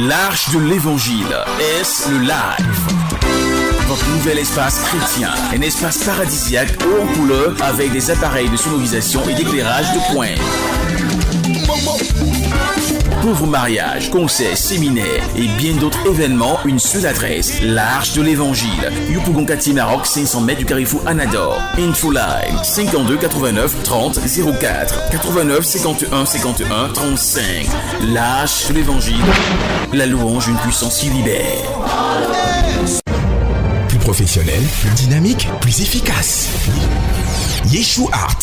L'Arche de l'Évangile, est le live. Votre nouvel espace chrétien, un espace paradisiaque haut en couleur avec des appareils de sonorisation et d'éclairage de pointe. Pour vos mariages, concerts, séminaires et bien d'autres événements, une seule adresse, l'Arche de l'Évangile. Yopougonkati Maroc, 500 mètres du carrefour Anador. Info Line 52 89 30 04 89 51 51 35. L'Arche de l'Évangile, la louange d'une puissance qui libère. Plus professionnel, plus dynamique, plus efficace. Yeshua Arts.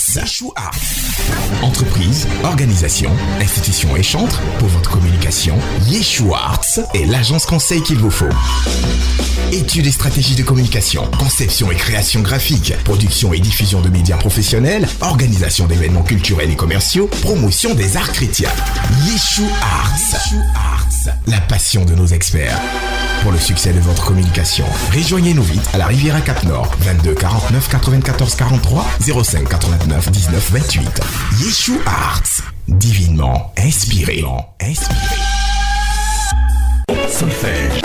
Entreprise, organisation, institution et chantre, pour votre communication, Yeshua Arts est l'agence conseil qu'il vous faut. Études et stratégies de communication, conception et création graphique, production et diffusion de médias professionnels, organisation d'événements culturels et commerciaux, promotion des arts chrétiens. Yeshua Arts, la passion de nos experts. Pour le succès de votre communication, rejoignez-nous vite à la Riviera Cap-Nord, 22 49 94 43 05 89 19 28. Yeshua Arts, divinement inspiré. Solfège.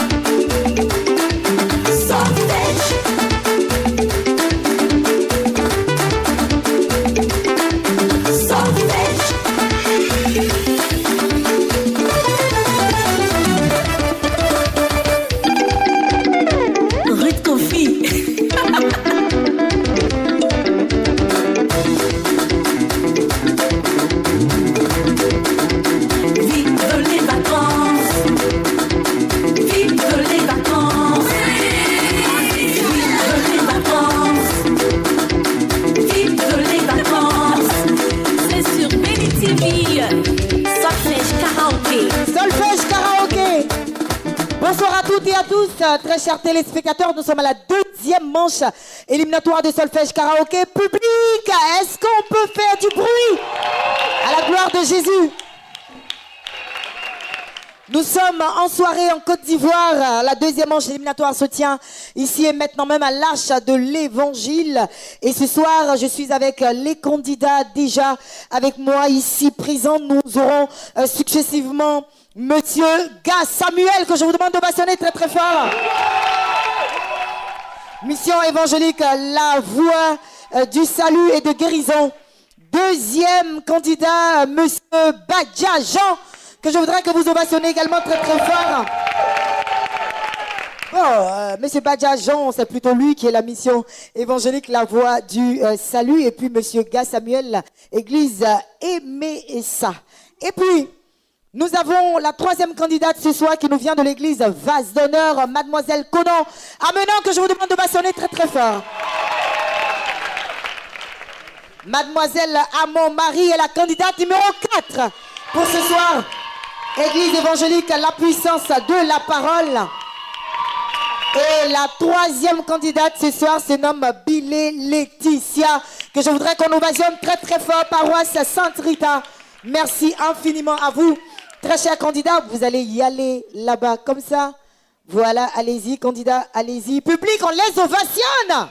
Bonsoir à toutes et à tous, très chers téléspectateurs, nous sommes à la deuxième manche éliminatoire de Solfège Karaoké. Public, est-ce qu'on peut faire du bruit à la gloire de Jésus? Nous sommes en soirée en Côte d'Ivoire. La deuxième manche éliminatoire se tient ici et maintenant même à l'Arche de l'Évangile. Et ce soir, je suis avec les candidats déjà avec moi ici présents. Nous aurons successivement Monsieur Gas Samuel, que je vous demande de bastonner très très fort. Mission évangélique, la voie du salut et de guérison. Deuxième candidat, Monsieur Badja Jean, que je voudrais que vous ovationnez également très très fort. Monsieur Badja Jean, c'est plutôt lui qui est la mission évangélique, la voie du salut. Et puis Monsieur Gas Samuel, Église Emesa. Et puis, nous avons la troisième candidate ce soir qui nous vient de l'église Vase d'honneur, Mademoiselle Conan. Amenant, que je vous demande de bastonner très très fort. Mademoiselle Amon Marie est la candidate numéro 4 pour ce soir. Église évangélique, la puissance de la parole. Et la troisième candidate ce soir se nomme Bilé Laetitia, que je voudrais qu'on ovationne très très fort, paroisse Sainte Rita. Merci infiniment à vous. Très chers candidats, vous allez y aller là-bas comme ça. Voilà, allez-y, candidats, allez-y. Public, on les ovationne.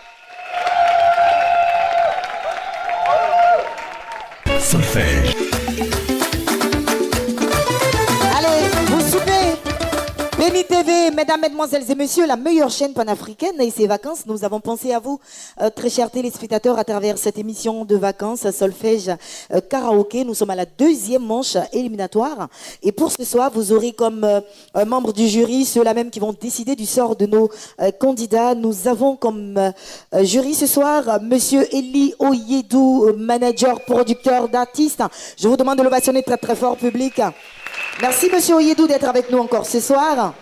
Solfège. Allez, vous soupez. Béni TV, mesdames, mesdemoiselles et messieurs, la meilleure chaîne panafricaine et ses vacances. Nous avons pensé à vous, très chers téléspectateurs, à travers cette émission de vacances Solfège Karaoké. Nous sommes à la deuxième manche éliminatoire. Et pour ce soir, vous aurez comme membres du jury ceux-là même qui vont décider du sort de nos candidats. Nous avons comme jury ce soir Monsieur Eli Oyedou, manager, producteur d'artistes. Je vous demande de l'ovationner très très fort, public. Merci Monsieur Oyedou d'être avec nous encore ce soir.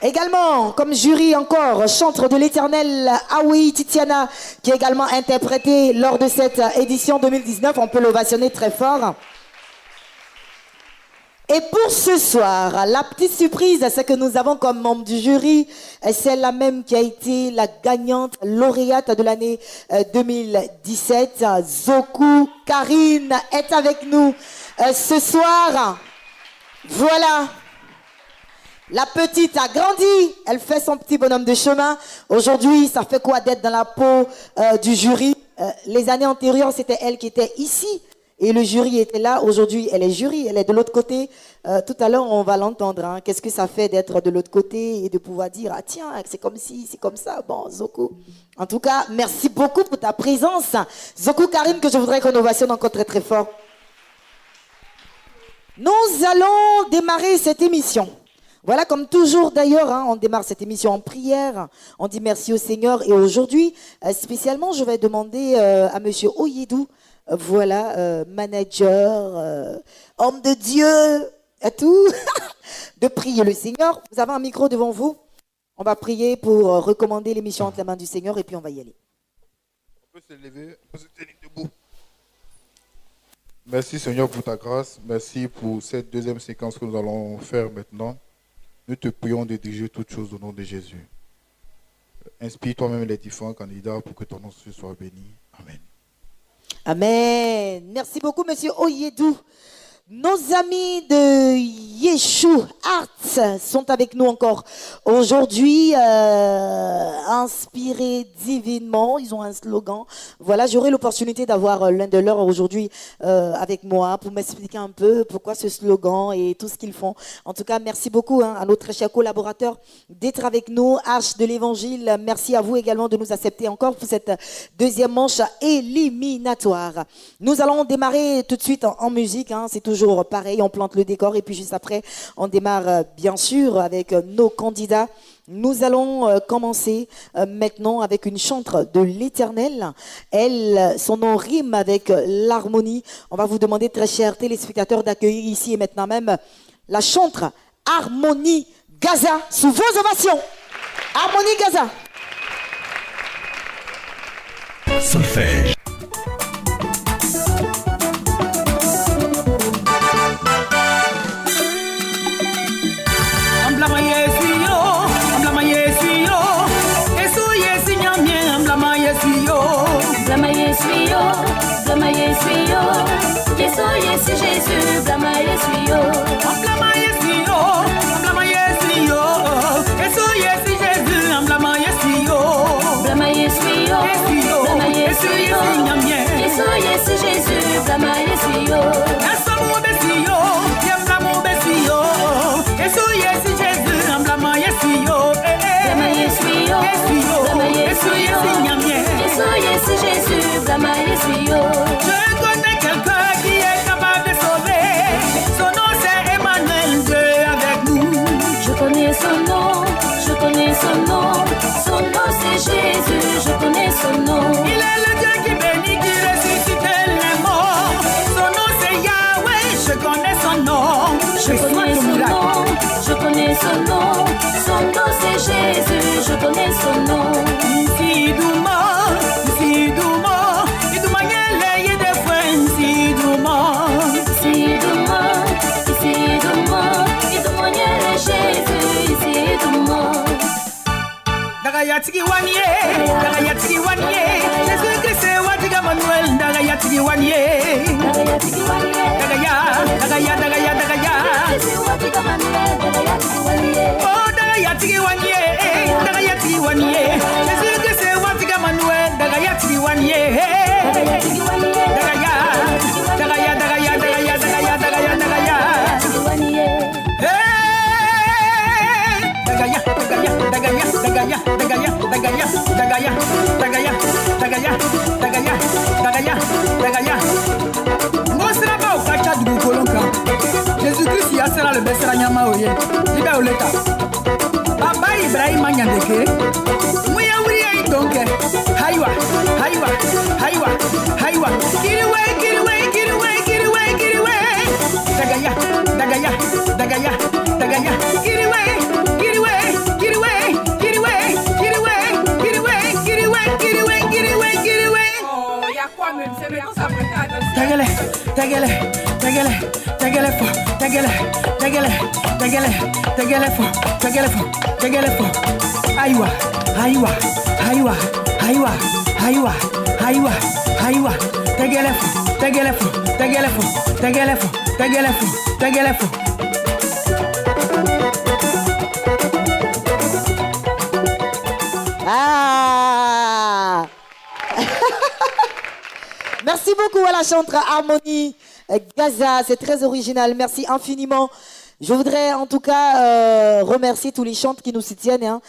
Également, comme jury encore, chantre de l'éternel Awi Titiana, qui est également interprété lors de cette édition 2019. On peut l'ovationner très fort. Et pour ce soir, la petite surprise, c'est que nous avons comme membre du jury celle-là même qui a été la gagnante lauréate de l'année 2017. Zoku Karine est avec nous ce soir. Voilà. La petite a grandi, elle fait son petit bonhomme de chemin. Aujourd'hui, ça fait quoi d'être dans la peau du jury? Les années antérieures, c'était elle qui était ici. Et le jury était là. Aujourd'hui, elle est jury, elle est de l'autre côté. Tout à l'heure, on va l'entendre. Hein. Qu'est-ce que ça fait d'être de l'autre côté et de pouvoir dire, ah tiens, c'est comme ci, c'est comme ça. Bon, Zoku. En tout cas, merci beaucoup pour ta présence. Zoku Karim, que je voudrais qu'on ovationne encore très très fort. Nous allons démarrer cette émission. Voilà, comme toujours d'ailleurs, hein, on démarre cette émission en prière. On dit merci au Seigneur. Et aujourd'hui, spécialement, je vais demander à Monsieur Oyedou, voilà, manager, homme de Dieu, à tout, de prier le Seigneur. Vous avez un micro devant vous. On va prier pour recommander l'émission entre la main du Seigneur et puis on va y aller. On peut se lever, on peut se tenir debout. Merci Seigneur pour ta grâce. Merci pour cette deuxième séquence que nous allons faire maintenant. Nous te prions de diriger toutes choses au nom de Jésus. Inspire toi-même les différents candidats pour que ton nom soit béni. Amen. Amen. Merci beaucoup, Monsieur Oyedou. Nos amis de Yeshua Arts sont avec nous encore aujourd'hui, inspirés divinement. Ils ont un slogan. Voilà, j'aurai l'opportunité d'avoir l'un de leurs aujourd'hui avec moi pour m'expliquer un peu pourquoi ce slogan et tout ce qu'ils font. En tout cas, merci beaucoup à nos très chers collaborateurs d'être avec nous. Arche de l'Évangile, merci à vous également de nous accepter encore pour cette deuxième manche éliminatoire. Nous allons démarrer tout de suite en musique, hein, c'est toujours pareil, on plante le décor et puis juste après, on démarre bien sûr avec nos candidats. Nous allons commencer maintenant avec une chantre de l'Éternel. Elle, son nom rime avec l'harmonie. On va vous demander, très chers téléspectateurs, d'accueillir ici et maintenant même la chantre Harmonie Gaza sous vos ovations. Harmonie Gaza. Solfège. Jésus, blâma Yesuyo. Blâma Yesuyo, blâma Yesuyo. Jésus, blâma Yesuyo. Blâma Yesuyo, blâma Yesuyo. Jésus, blâma Yesuyo. Blâma Yesuyo, blâma Yesuyo. Jésus, blâma Yesuyo. Blâma Yesuyo, blâma Yesuyo. Jésus, blâma Yesuyo. Je connais quelqu'un qui est capable de sauver. Son nom c'est Emmanuel, Dieu avec nous. Je connais son nom, je connais son nom. Son nom c'est Jésus, je connais son nom. Il est le Dieu qui bénit, qui ressuscite les morts. Son nom c'est Yahweh, je connais son nom. Je connais son nom, je connais son nom. Son nom c'est Jésus, je connais son nom. Ici Douma, ici Douma. Dagayatiki wanye, Dagayatiki wanye, Jésus Christ watiga Manuel, Dagayatiki wanye, Dagayatiki wanye, Dagaya, Dagaya, Dagaya, Dagaya, Jésus watiga Manuel, Dagayatiki wanye, oh Dagayatiki wanye, Dagayatiki wanye, Jésus Christ watiga Manuel, Dagayatiki wanye, Dagayatiki wanye, Dagaya, Dagaya, Dagaya, Dagaya, Dagaya, Dagaya, Dagaya, wanye, Dagaya, Dagaya, Dagaya, Dagaya, Dagaya, Dagaya, Dagaya, Dagaya, Dagaya, Dagaya, Dagaya, Dagaya. Mosra ba okacha du kolonka. Jésus-Christ ya sera le besra nyama oye. Iba oleta. Baba Ibrahim anyandeke. Muya wuri ai donke. Haywa, haywa, haywa, haywa. Kiriwe, kiriwe, kiriwe, kiriwe, kiriwe. Dagaya, Dagaya, Dagaya, Dagaya. Kiriwe. Tagale, tagale, tagale, tagale fo, tagale, tagale, tagale, tagale fo, tagale fo, tagale fo. Aywa, aywa, aywa, aywa, aywa, aywa, aywa. Tagale fo, tagale fo, tagale fo, tagale fo, tagale fo, tagale fo. beaucoup à la chanteuse Harmonie Gaza, c'est très original, merci infiniment. Je voudrais en tout cas remercier tous les chantres qui nous soutiennent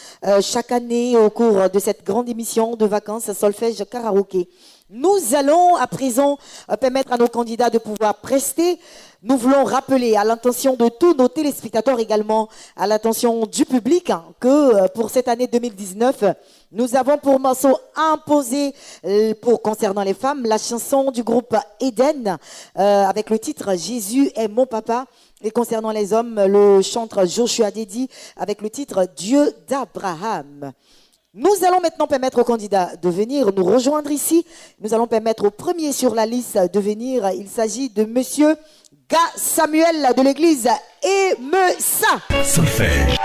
chaque année au cours de cette grande émission de vacances Solfège Karaoké. Nous allons à présent permettre à nos candidats de pouvoir prester. Nous voulons rappeler à l'intention de tous nos téléspectateurs également, à l'intention du public, que pour cette année 2019, nous avons pour morceau imposé concernant les femmes la chanson du groupe Eden avec le titre Jésus est mon papa. Et concernant les hommes, le chanteur Joshua Dedi avec le titre Dieu d'Abraham. Nous allons maintenant permettre aux candidats de venir nous rejoindre ici. Nous allons permettre au premier sur la liste de venir. Il s'agit de monsieur Ga Samuel de l'église Emesa. Solfège.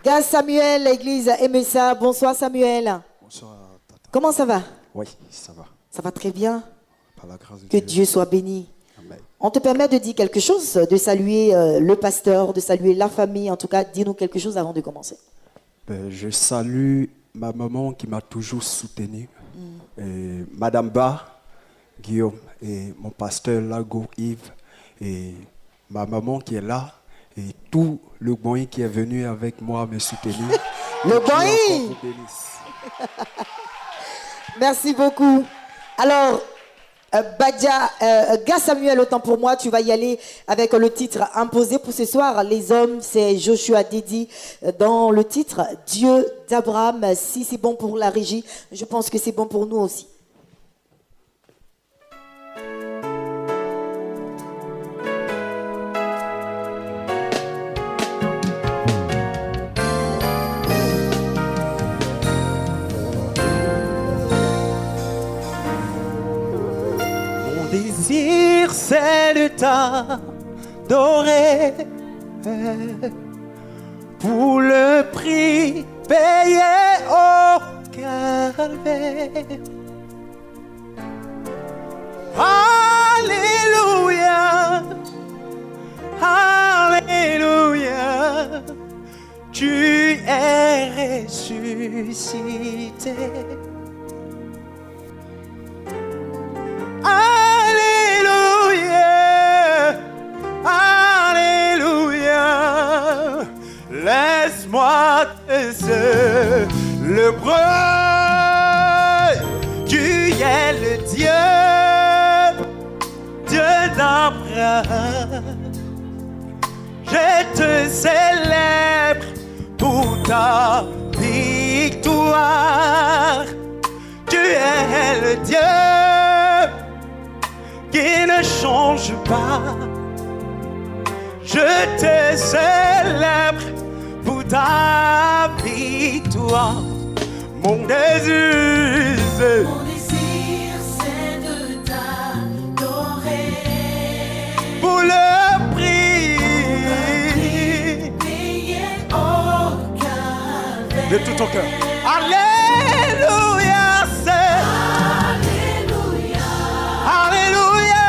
Ga Samuel, l'église Emesa. Bonsoir Samuel. Bonsoir, tata. Comment ça va? Oui, ça va. Ça va très bien. Par la grâce de Que Dieu soit béni. Amen. On te permet de dire quelque chose, de saluer le pasteur, de saluer la famille. En tout cas, dis-nous quelque chose avant de commencer. Je salue ma maman qui m'a toujours soutenu, et Madame Ba, Guillaume, et mon pasteur Lago Yves, et ma maman qui est là, et tout le Boï qui est venu avec moi me soutenir. Le Boï! Merci beaucoup. Alors, Ga Samuel, autant pour moi, tu vas y aller avec le titre imposé pour ce soir. Les hommes, c'est Joshua Dedi dans le titre Dieu d'Abraham. Si c'est bon pour la régie, je pense que c'est bon pour nous aussi. Désir, c'est de t'adorer pour le prix payé au calvaire. Alléluia, Alléluia, tu es ressuscité. Alléluia, Alléluia, laisse-moi te célébrer. Tu es le Dieu, Dieu d'Abraham. Je te célèbre pour ta victoire. Tu es le Dieu qui ne change pas. Je te célèbre pour ta victoire. Mon désir, c'est de t'adorer pour le prix payé au calvaire. De tout ton cœur. Alléluia, c'est Alléluia, Alléluia,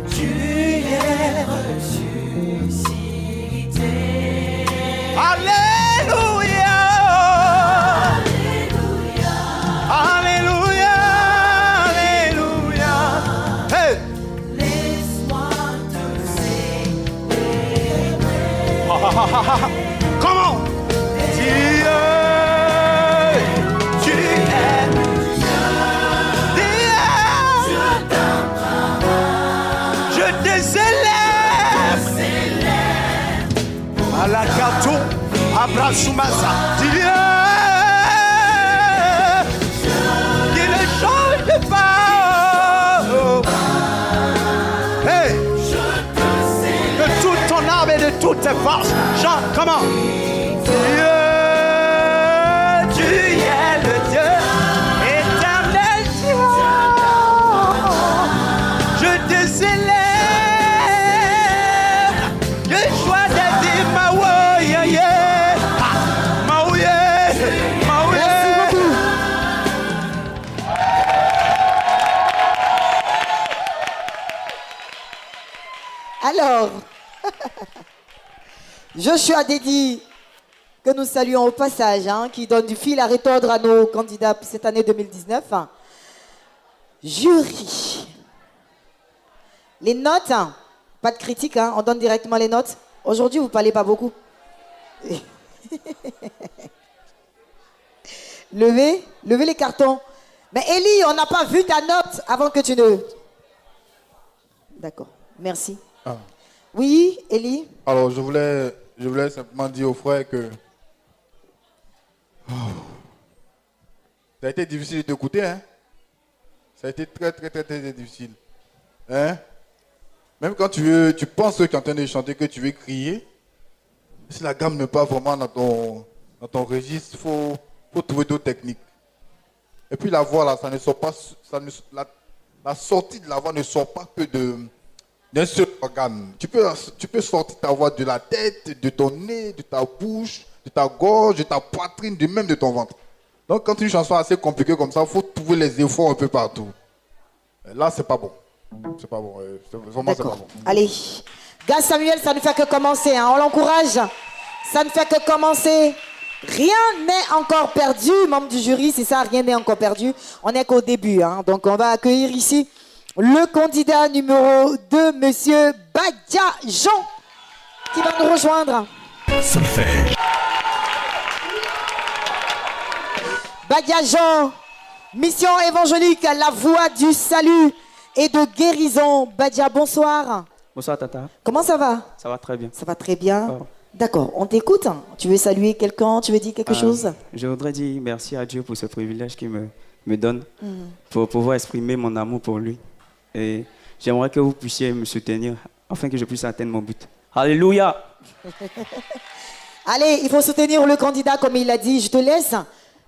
tu es ressuscité. Alléluia, Alléluia, Alléluia, Alléluia. Hey. Laisse-moi te célébrer. Comment? Dieu. Alakato, Abrasumasa, Dieu qui ne change pas. Hey, de toute ton âme et de toutes tes forces, chante comment? Dieu, tu es le Dieu éternel, je te célèbre. Alors, Joshua Dedi, que nous saluons au passage, hein, qui donne du fil à retordre à nos candidats pour cette année 2019. Jury. Les notes, hein, pas de critique, hein, on donne directement les notes. Aujourd'hui, vous ne parlez pas beaucoup. Levez les cartons. Mais Elie, on n'a pas vu ta note avant que tu ne... D'accord, merci. Ah. Oui, Elie. Alors, je voulais simplement dire aux frères que ça a été difficile de t'écouter, hein. Ça a été très, très, très, très difficile. Hein? Même quand tu penses que tu es en train de chanter, que tu veux crier, si la gamme n'est pas vraiment dans ton registre, il faut trouver d'autres techniques. Et puis la voix, là, ça ne sort pas, la sortie de la voix ne sort pas que d'un seul organe. Tu peux sortir ta voix de la tête, de ton nez, de ta bouche, de ta gorge, de ta poitrine, même de ton ventre. Donc quand une chanson est assez compliquée comme ça, il faut trouver les efforts un peu partout. Et là, c'est pas bon. C'est pas bon. Vraiment, c'est pas bon. Allez. Gaz Samuel, ça ne fait que commencer. Hein. On l'encourage. Ça ne fait que commencer. Rien n'est encore perdu. Membre du jury, c'est ça, rien n'est encore perdu. On n'est qu'au début. Hein. Donc on va accueillir ici le candidat numéro 2, Monsieur Badia Jean, qui va nous rejoindre. Solfège. Badia Jean, mission évangélique, la voix du salut et de guérison. Badia, bonsoir. Bonsoir Tata. Comment ça va? Ça va très bien. Ça va très bien. Oh. D'accord, on t'écoute. Tu veux saluer quelqu'un? Tu veux dire quelque chose? Je voudrais dire merci à Dieu pour ce privilège qu'il me donne pour pouvoir exprimer mon amour pour lui. Et j'aimerais que vous puissiez me soutenir afin que je puisse atteindre mon but. Alléluia! Allez, il faut soutenir le candidat comme il l'a dit. Je te laisse.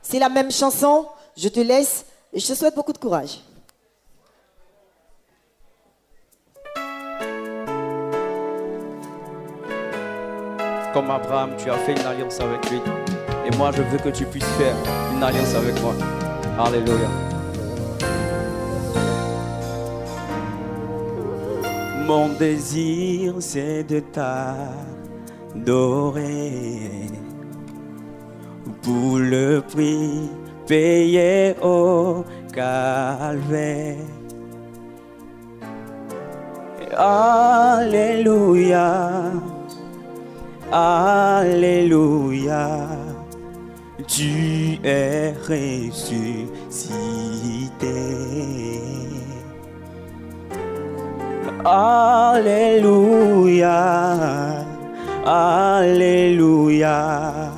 C'est la même chanson. Je te laisse. Et je te souhaite beaucoup de courage. Comme Abraham, tu as fait une alliance avec lui. Et moi, je veux que tu puisses faire une alliance avec moi. Alléluia. Mon désir, c'est de t'adorer pour le prix payé au calvaire. Alléluia. Alléluia, tu es ressuscité. Alléluia, Alléluia,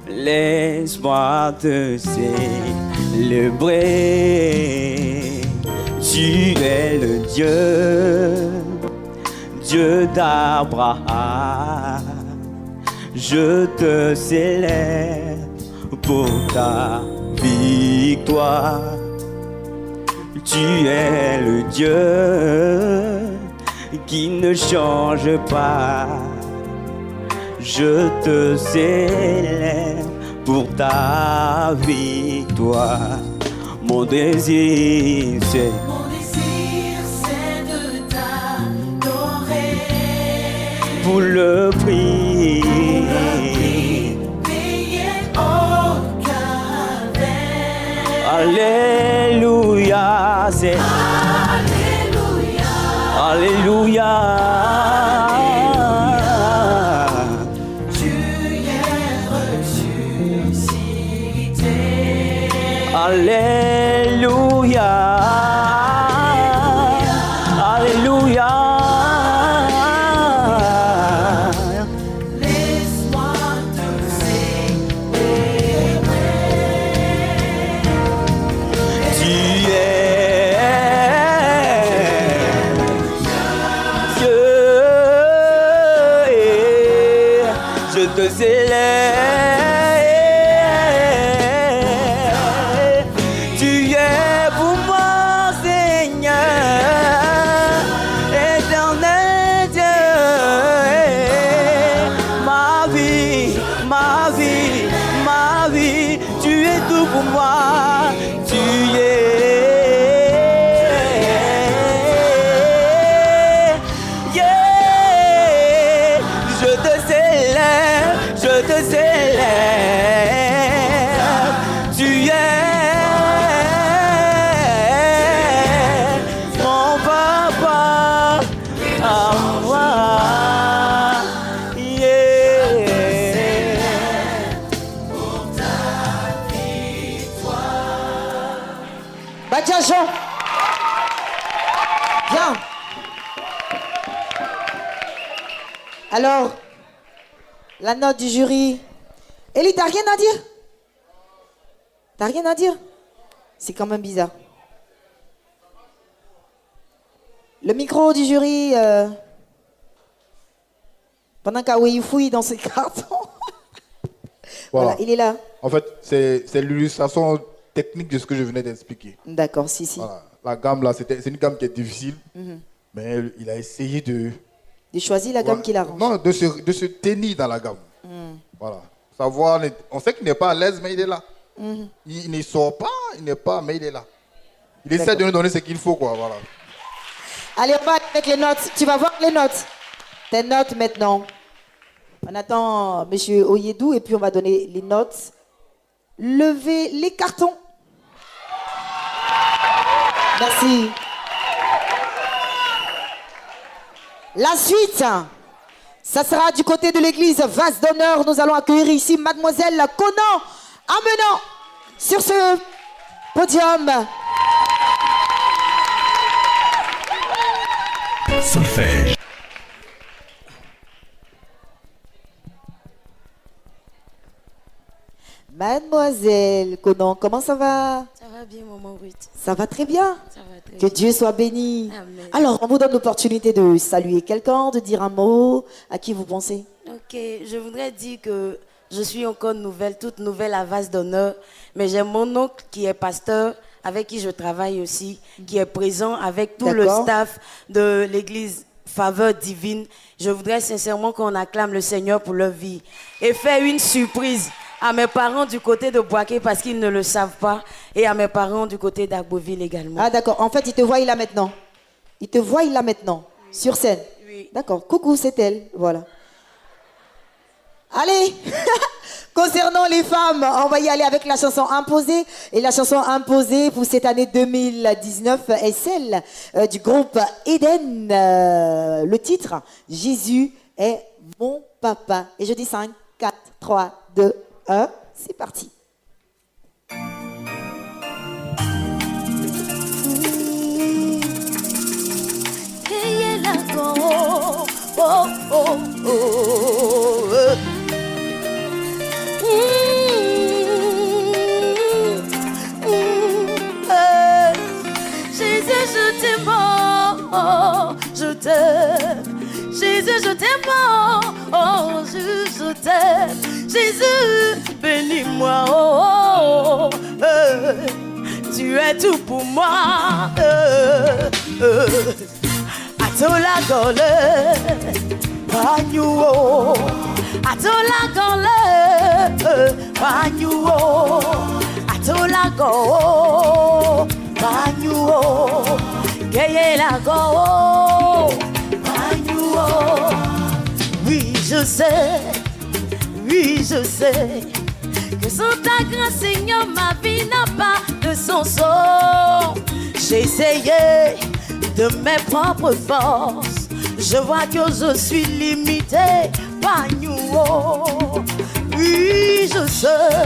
laisse-moi te célébrer. Tu es le Dieu d'Abraham. Je te célèbre pour ta victoire. Tu es le Dieu qui ne change pas. Je te célèbre pour ta victoire. Mon désir, c'est de t'adorer pour le prix payé au calvaire. Alléluia, c'est Alléluia, Alléluia. Tu es ressuscité. Alléluia, Alléluia. Je te célèbre, tu es pour moi Seigneur, éternel Dieu, ma vie, ma vie, ma vie, tu es tout pour moi, tu es. Yeah, je te célèbre. Nadia Jean. Bien. Alors, la note du jury. Elie, t'as rien à dire? T'as rien à dire? C'est quand même bizarre. Le micro du jury, pendant qu'Aoué fouille dans ses cartons. Voilà, il est là. En fait, c'est l'illustration technique de ce que je venais d'expliquer. D'accord, si. Voilà. La gamme là, c'est une gamme qui est difficile, mais il a essayé de choisir la gamme qu'il arrange. Non, de se tenir dans la gamme. Voilà. Savoir, on sait qu'il n'est pas à l'aise, mais il est là. Il ne sort pas, il n'est pas, mais il est là. Il essaie de nous donner ce qu'il faut, quoi. Voilà. Allez, on va avec les notes. Tu vas voir les notes. Tes notes maintenant. On attend M. Oyedou et puis on va donner les notes. Levez les cartons. Merci. La suite, ça sera du côté de l'église Vase d'honneur. Nous allons accueillir ici Mademoiselle Conan Amenant sur ce podium. Solfège. Mademoiselle Conan, comment ça va? Ça va bien, maman Ruth. Ça va très bien. Ça va très Que bien. Dieu soit béni. Amen. Alors, on vous donne l'opportunité de saluer quelqu'un, de dire un mot. À qui vous pensez? Ok, je voudrais dire que je suis encore nouvelle, toute nouvelle à Vase d'honneur, mais j'ai mon oncle qui est pasteur, avec qui je travaille aussi, qui est présent avec tout le D'accord. staff de l'église Faveur Divine. Je voudrais sincèrement qu'on acclame le Seigneur pour leur vie et faire une surprise à mes parents du côté de Boaké parce qu'ils ne le savent pas et à mes parents du côté d'Agboville également. Ah d'accord, en fait, il te voit là maintenant. Il te voit là maintenant, sur scène. Oui. D'accord, coucou, c'est elle, voilà. Allez, concernant les femmes, on va y aller avec la chanson imposée. Et la chanson imposée pour cette année 2019 est celle du groupe Eden. Le titre, Jésus est mon papa. Et je dis 5, 4, 3, 2, 1, c'est parti. Jésus, je t'aime, oh, je t'aime. Jésus, je t'aime, oh, je t'aime. Jésus, bénis-moi, oh, tu es tout pour moi. Atola gole, panyuo. Atola gole, panyuo. Atola go, panyuo. Geye la go, panyuo. Oui, je sais que sans ta grâce, Seigneur, ma vie n'a pas de sens. J'ai essayé de mes propres forces, je vois que je suis limité par nous. Oui, je sais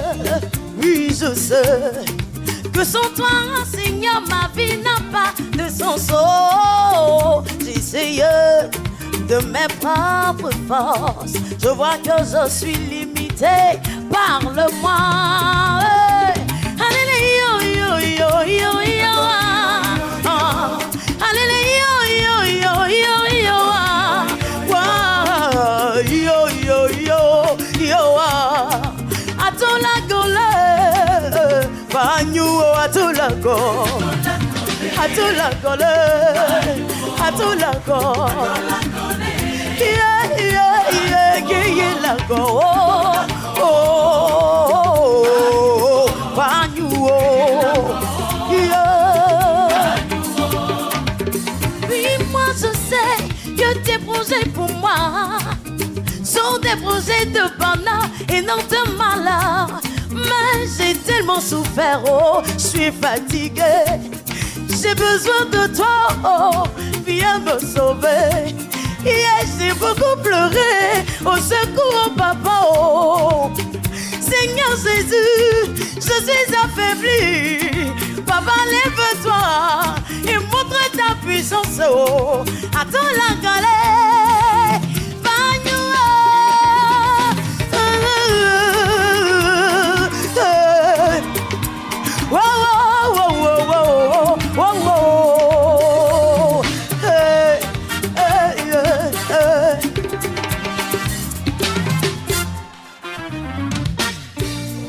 que sans toi, Seigneur, ma vie n'a pas de sens. J'ai essayé de mes propres forces, je vois que je suis limité. Parle-moi. Alléluia, yo, yo, yo, yo, ah. Alléluia, yo, yo, yo, yo, ah. Wa, yo, yo, yo, yo, ah. Atola gole, banyu, atola go, atola gole, atola go, yeah, yeah, yeah, yeah, yeah, la go, oh, banyu, yeah. Oui, moi je sais que tes projets pour moi sont des projets de bonheur et non de malheur. Mais j'ai tellement souffert, oh, je suis fatiguée. J'ai besoin de toi, oh, viens me sauver. Hier j'ai beaucoup pleuré, au secours, papa, oh. Seigneur Jésus, je suis affaibli. Papa, lève-toi, oh, attends la galère,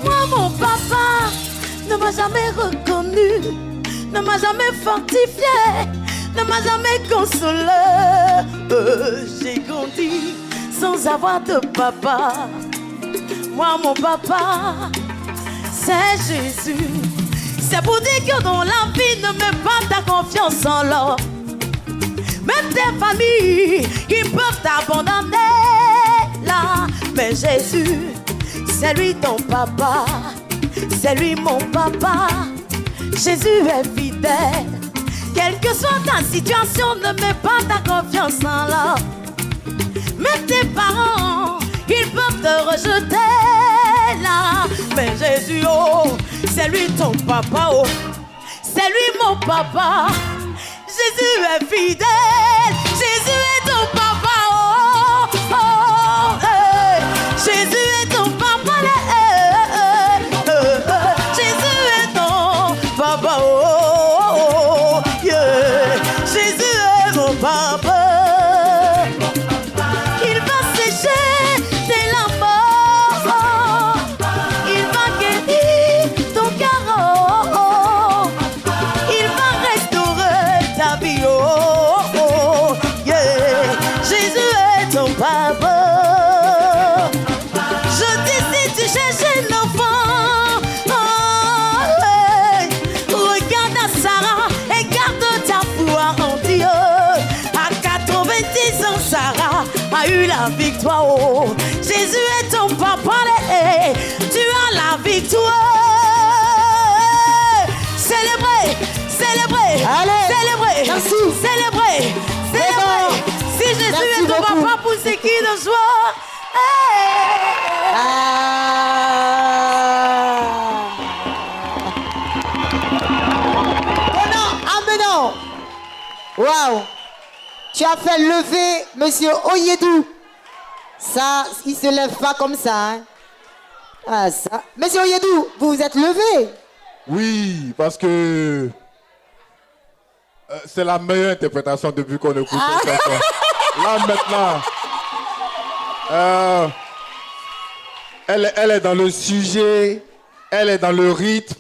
moi mon papa ne m'a jamais reconnu, ne m'a jamais fortifié, ne m'a jamais consolé. J'ai grandi sans avoir de papa. Moi mon papa, c'est Jésus. C'est pour dire que dans la vie ne mets pas ta confiance en l'homme. Même tes familles, ils peuvent t'abandonner là. Mais Jésus, c'est lui ton papa, c'est lui mon papa. Jésus est fidèle. Quelle que soit ta situation, ne mets pas ta confiance en l'homme. Même tes parents, ils peuvent te rejeter là. Mais Jésus, oh, c'est lui ton papa, oh, c'est lui mon papa. Jésus est fidèle, Jésus est ton papa, oh, oh, hey. Jésus est ton papa, Jésus est ton papa, oh, yeah. Jésus est mon papa. Il va sécher tes larmes, il va guérir ton cœur, il va restaurer ta vie, oh, oh, yeah. Jésus est ton papa. Je dis si tu cherches un enfant, oh, hey. Regarde à Sarah et garde ta foi en Dieu. À 90 ans, Sarah a eu la victoire, oh. Jésus est ton papa, hey. Tu as la victoire. Célébrez, célébrez, Allez. célébrez, Merci. célébrez, célébrez. bon. Si Jésus Merci est ton beaucoup. papa, pour ce qui de joie, hey. Amenons. Waouh. Tu as fait lever Monsieur Oyedou. Ça, il se lève pas comme ça. Hein. Ah ça. Monsieur Oyedou, vous vous êtes levé. Oui, parce que c'est la meilleure interprétation depuis qu'on écoute cette chanson. Là maintenant, elle est dans le sujet, elle est dans le rythme,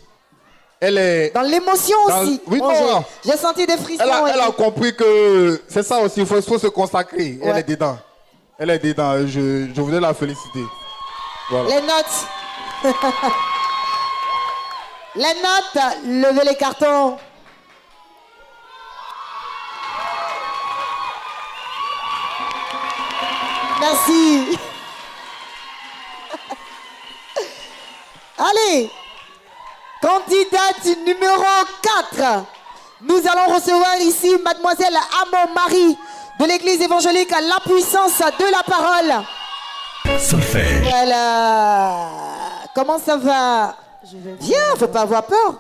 elle est dans l'émotion aussi. Oui, Oh, non. j'ai senti des frissons. Elle a compris que c'est ça aussi, il faut se consacrer. Ouais. Elle est dedans. Elle est dedans. Je voulais la féliciter. Voilà. Les notes. Les notes, levez les cartons. Merci. Allez, candidate numéro 4. Nous allons recevoir ici mademoiselle Amon Marie de l'église évangélique La Puissance de la Parole. Solfège. Voilà. Comment ça va? Je vais Bien, faut pas avoir peur.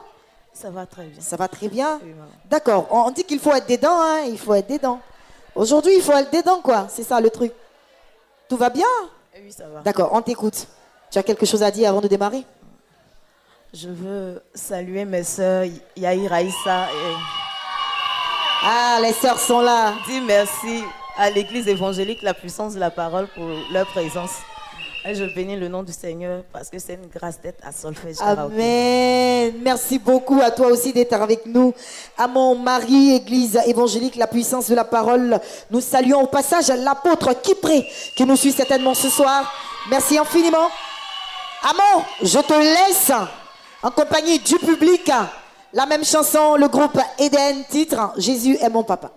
Ça va très bien. Ça va très bien. Oui, maman. D'accord. On dit qu'il faut être dedans, hein. Il faut être dedans. Aujourd'hui, il faut être dedans, quoi. C'est ça le truc. Tout va bien? Oui, ça va. D'accord, on t'écoute. Tu as quelque chose à dire avant de démarrer? Je veux saluer mes sœurs Yaïr, Aïssa et Ah, les sœurs sont là. dire merci à l'église évangélique La Puissance de la Parole pour leur présence. Et je bénis le nom du Seigneur parce que c'est une grâce d'être à Solfège Karaoké. Amen. Merci beaucoup à toi aussi d'être avec nous. À mon mari, église évangélique, La Puissance de la Parole. Nous saluons au passage l'apôtre Kipré qui nous suit certainement ce soir. Merci infiniment. Amon, je te laisse en compagnie du public. La même chanson, le groupe Eden, titre Jésus est mon papa.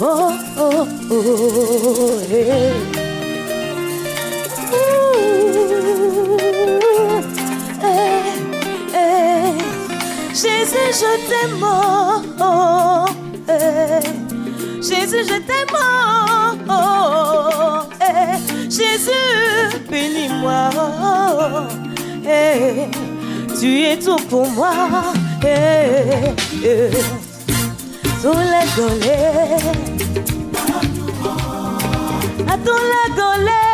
Oh, oh, oh, hey. Hey, hey. Jésus, je t'aime, oh, hey. Jésus, je t'aime, oh, hey. Jésus, bénis-moi. Tu es tout pour moi. Tout la golé. À tout la golé.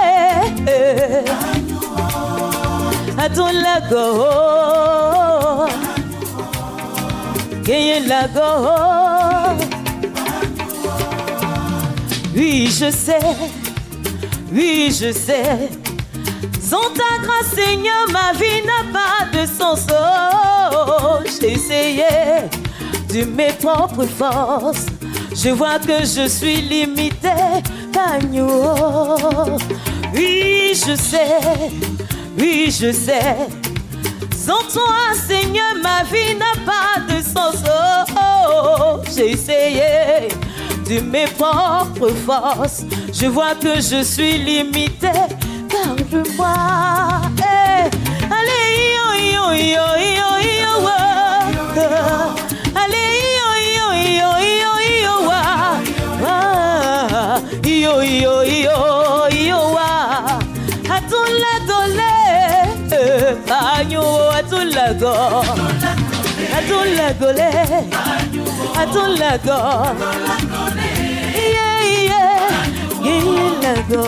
À tout la go. Gagne la go. Oui, je sais. Oui, je sais. Sans ta grâce, Seigneur, ma vie n'a pas de sens. Oh, j'ai essayé de mes propres forces. Je vois que je suis limité par nous. Oh, oui, je sais. Oui, je sais. Sans toi, Seigneur, ma vie n'a pas de sens. Oh, j'ai essayé de mes propres forces. Je vois que je suis limité. Parle-moi. Hey. Allez, yo, yo, yo, yo, yo, allez, yo, yo, yo, yo, yo, yo, yo, yo, yo, à tout la golé, à tout la go, à tout la golé, à tout la go, yeah, yeah, yeah, la go.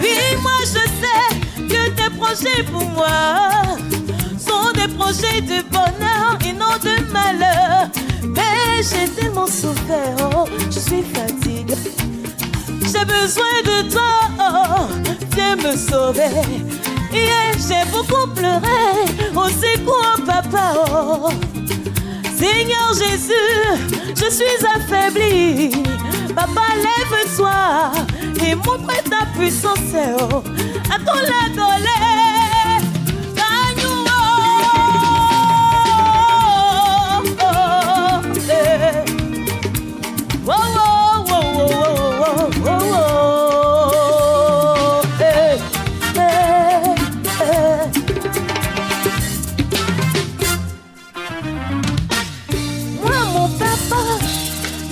Oui, moi je sais que tes projets pour moi sont des projets de bonheur et non de malheur. Mais j'ai tellement souffert, oh, je suis fatiguée. J'ai besoin de toi, oh, viens me sauver. Hier j'ai beaucoup pleuré, au secours papa, oh. Seigneur Jésus, je suis affaibli. Papa, lève-toi et montre ta puissance. Oh, à ton la colère.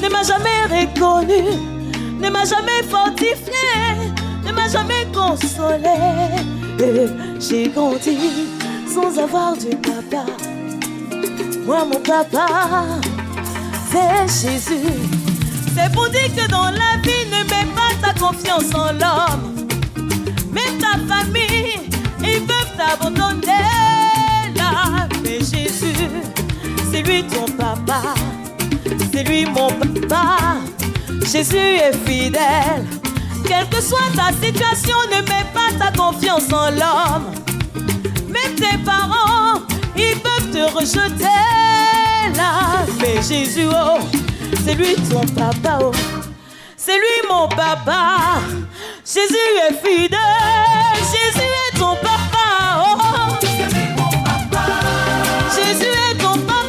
Ne m'a jamais reconnu, ne m'a jamais fortifié, ne m'a jamais consolé. J'ai grandi sans avoir de papa. Moi mon papa, c'est Jésus. C'est pour dire que dans la vie ne mets pas ta confiance en l'homme. Même ta famille, ils peuvent t'abandonner là. Mais Jésus, c'est lui ton papa. C'est lui mon papa. Jésus est fidèle. Quelle que soit ta situation, ne mets pas ta confiance en l'homme. Même tes parents, ils peuvent te rejeter là. Mais Jésus, oh, c'est lui ton papa, oh. C'est lui mon papa. Jésus est fidèle. Jésus est ton papa, oh. Jésus est ton papa.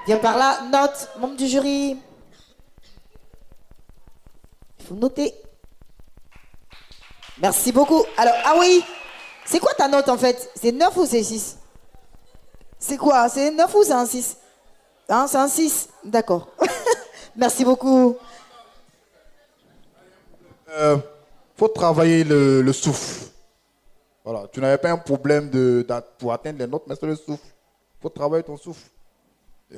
Viens par là, note, membre du jury. Il faut noter. Merci beaucoup. Alors, ah oui, c'est quoi ta note en fait? C'est 9 ou c'est 6? C'est quoi? C'est 9 ou c'est un 6? Hein, c'est un 6, d'accord. Merci beaucoup. Faut travailler le souffle. Voilà, tu n'avais pas un problème pour atteindre les notes, mais c'est le souffle. Faut travailler ton souffle.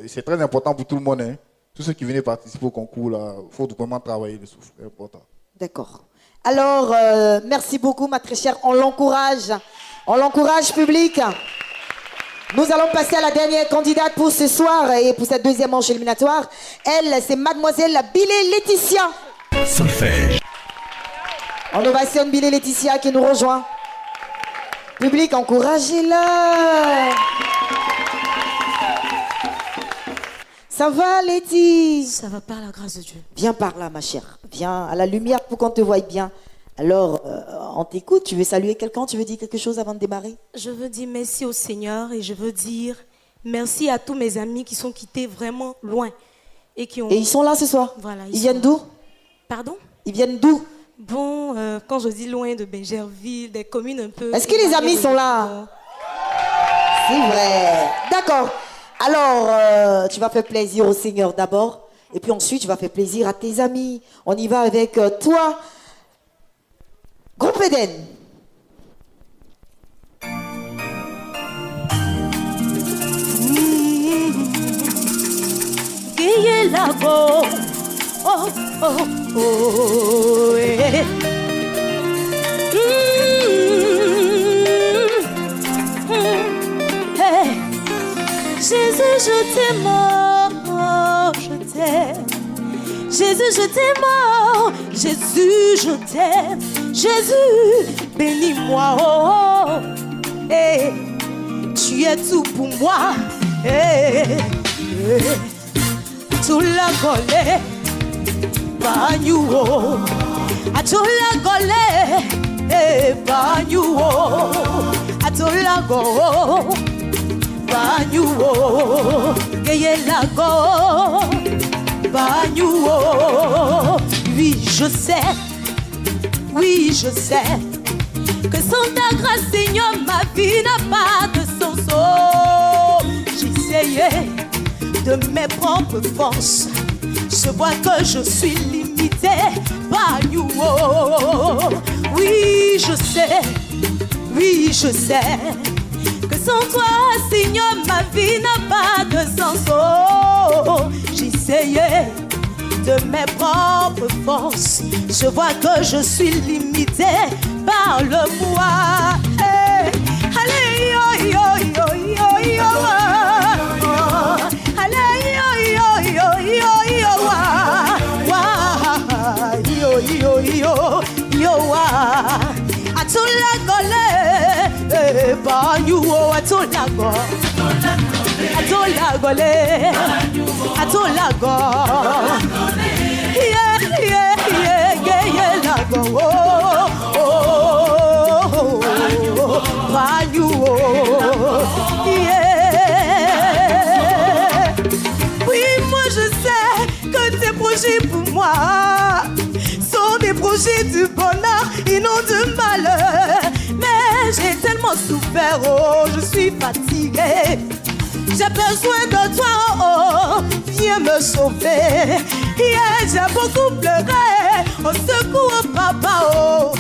C'est très important pour tout le monde. Hein. tous ceux qui venaient participer au concours, là, il faut vraiment travailler le souffle, c'est important. D'accord. Alors, merci beaucoup, ma très chère. On l'encourage. On l'encourage, public. Nous allons passer à la dernière candidate pour ce soir et pour cette deuxième manche éliminatoire. Elle, c'est mademoiselle Billy Laetitia. Solfège. On ovationne Billy Laetitia qui nous rejoint. Public, encouragez-la. Ça va, Letty? Ça va par la grâce de Dieu. Viens par là, ma chère. Viens à la lumière pour qu'on te voie bien. Alors, on t'écoute. Tu veux saluer quelqu'un? Tu veux dire quelque chose avant de démarrer? Je veux dire merci au Seigneur et je veux dire merci à tous mes amis qui sont quittés vraiment loin. Et ils sont là ce soir? Voilà. Ils viennent d'où? Pardon? Ils viennent d'où? Bon, quand je dis loin, de Benjerville, des communes un peu... Est-ce que les amis sont là? C'est vrai. D'accord. Alors, tu vas faire plaisir au Seigneur d'abord. Et puis ensuite, tu vas faire plaisir à tes amis. On y va avec toi. Groupe Eden. Qui est là-bas? Oh, oh, oh, eh. Hey. Jésus, je t'aime, oh, je t'aime. Jésus, je t'aime, oh, Jésus, je t'aime. Jésus, bénis-moi, oh, oh. Hey. Tu es tout pour moi. Hey. Hey. Tout la golé, bagnou, à tout la golé, bagnou, à tout la go, bagnou, gaye la go, bagnou. Oui, je sais que sans ta grâce, Seigneur, ma vie n'a pas de sens. J'essayais de mes propres forces, je vois que je suis limitée par you. Oui, je sais que sans toi, Seigneur, ma vie n'a pas de sens. J'essayais de mes propres forces, je vois que je suis limitée par le moi. Hey. Allez, yo, yo, yo, yo, yo. Oui, moi je sais que tes projets pour moi sont des projets du bonheur et non du malheur. Mais j'ai tellement souffert, oh, je suis fatiguée. J'ai besoin de toi, oh, viens me sauver. Hier, j'ai beaucoup pleuré, au secours, papa, oh.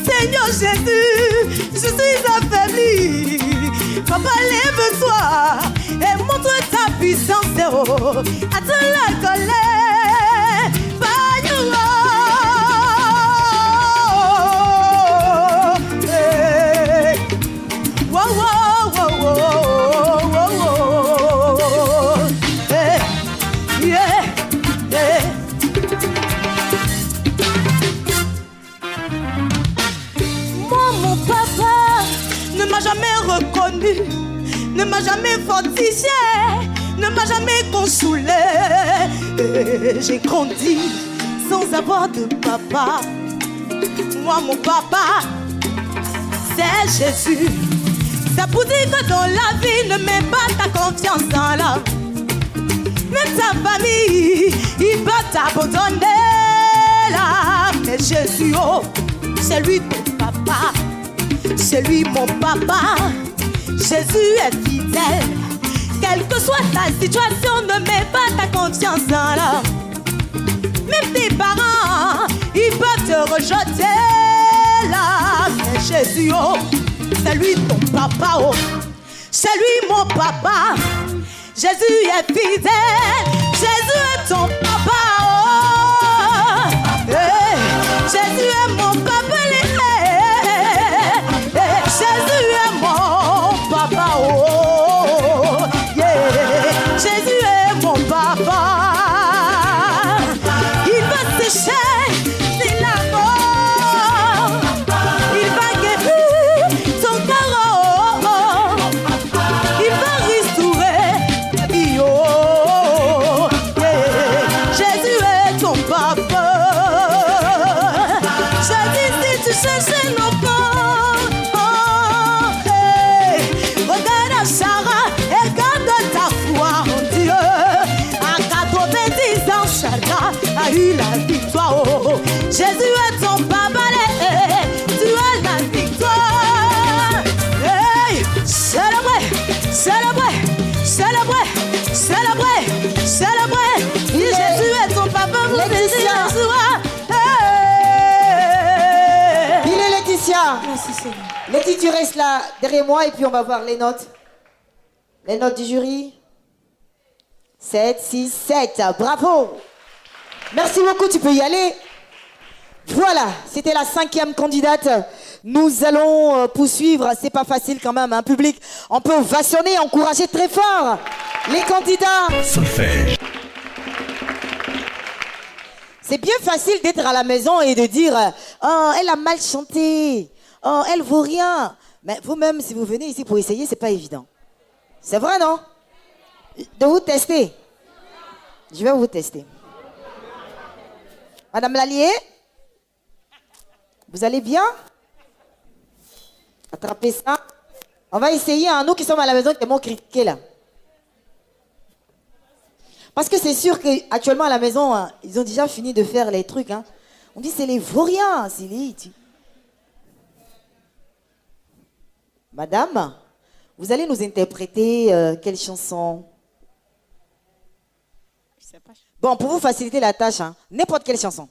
Seigneur Jésus, je suis affaiblie. Papa, lève-toi et montre ta puissance, oh. Attends la colère, Bagnou, oh. Hey. Wow, wow, wow, wow, wow, wow. Hey. Yeah, yeah. Mon papa ne m'a jamais reconnu, ne m'a jamais fortifié, ne m'a jamais consolé. J'ai grandi sans avoir de papa. Moi, mon papa, c'est Jésus. Ça pour dire que dans la vie, ne mets pas ta confiance dans l'homme. Même ta famille, il va t'abandonner là. Mais Jésus, oh, c'est lui ton papa, c'est lui mon papa. Jésus est fidèle, quelle que soit ta situation, ne mets pas ta confiance dans l'homme. Même tes parents, ils peuvent te rejeter là. Mais Jésus, oh, c'est lui ton papa, oh, c'est lui mon papa. Jésus est fidèle, Jésus est ton papa. Jésus est mon papa. Jésus est mon papa. Jésus est mon papa. Il va sécher c'est l'amour. Il va guérir ton cœur. Il va restaurer ta vie. Jésus est ton papa. Je dis si tu cherches un enfant, regarde à Sarah et garde ta foi en Dieu. À 90 ans, Sarah a eu la victoire. Jésus est ton papa, tu as la victoire. Hey, célébrez, célébrez, célébrez, célébrez, célébrez. Jésus est ton papa, vous Laetitia. Laetitia. Laetitia, tu restes là derrière moi et puis on va voir les notes. Les notes du jury. 7, 6, 7. Bravo. Merci beaucoup, tu peux y aller. Voilà, c'était la 5e candidate. Nous allons poursuivre. C'est pas facile quand même, un public. On peut ovationner, encourager très fort les candidats. Solfège. C'est bien facile d'être à la maison et de dire oh, elle a mal chanté, oh, elle vaut rien. Mais vous-même, si vous venez ici pour essayer, c'est pas évident. C'est vrai, non? De vous tester. Je vais vous tester. Madame Lallier, vous allez bien? Attrapez ça. On va essayer, hein, nous qui sommes à la maison, qui m'ont critiqué là. Parce que c'est sûr qu'actuellement à la maison, hein, ils ont déjà fini de faire les trucs. Hein. On dit c'est les vauriens, c'est les... Madame, vous allez nous interpréter quelle chanson? Je sais pas. Bon, pour vous faciliter la tâche, hein, n'importe quelle chanson.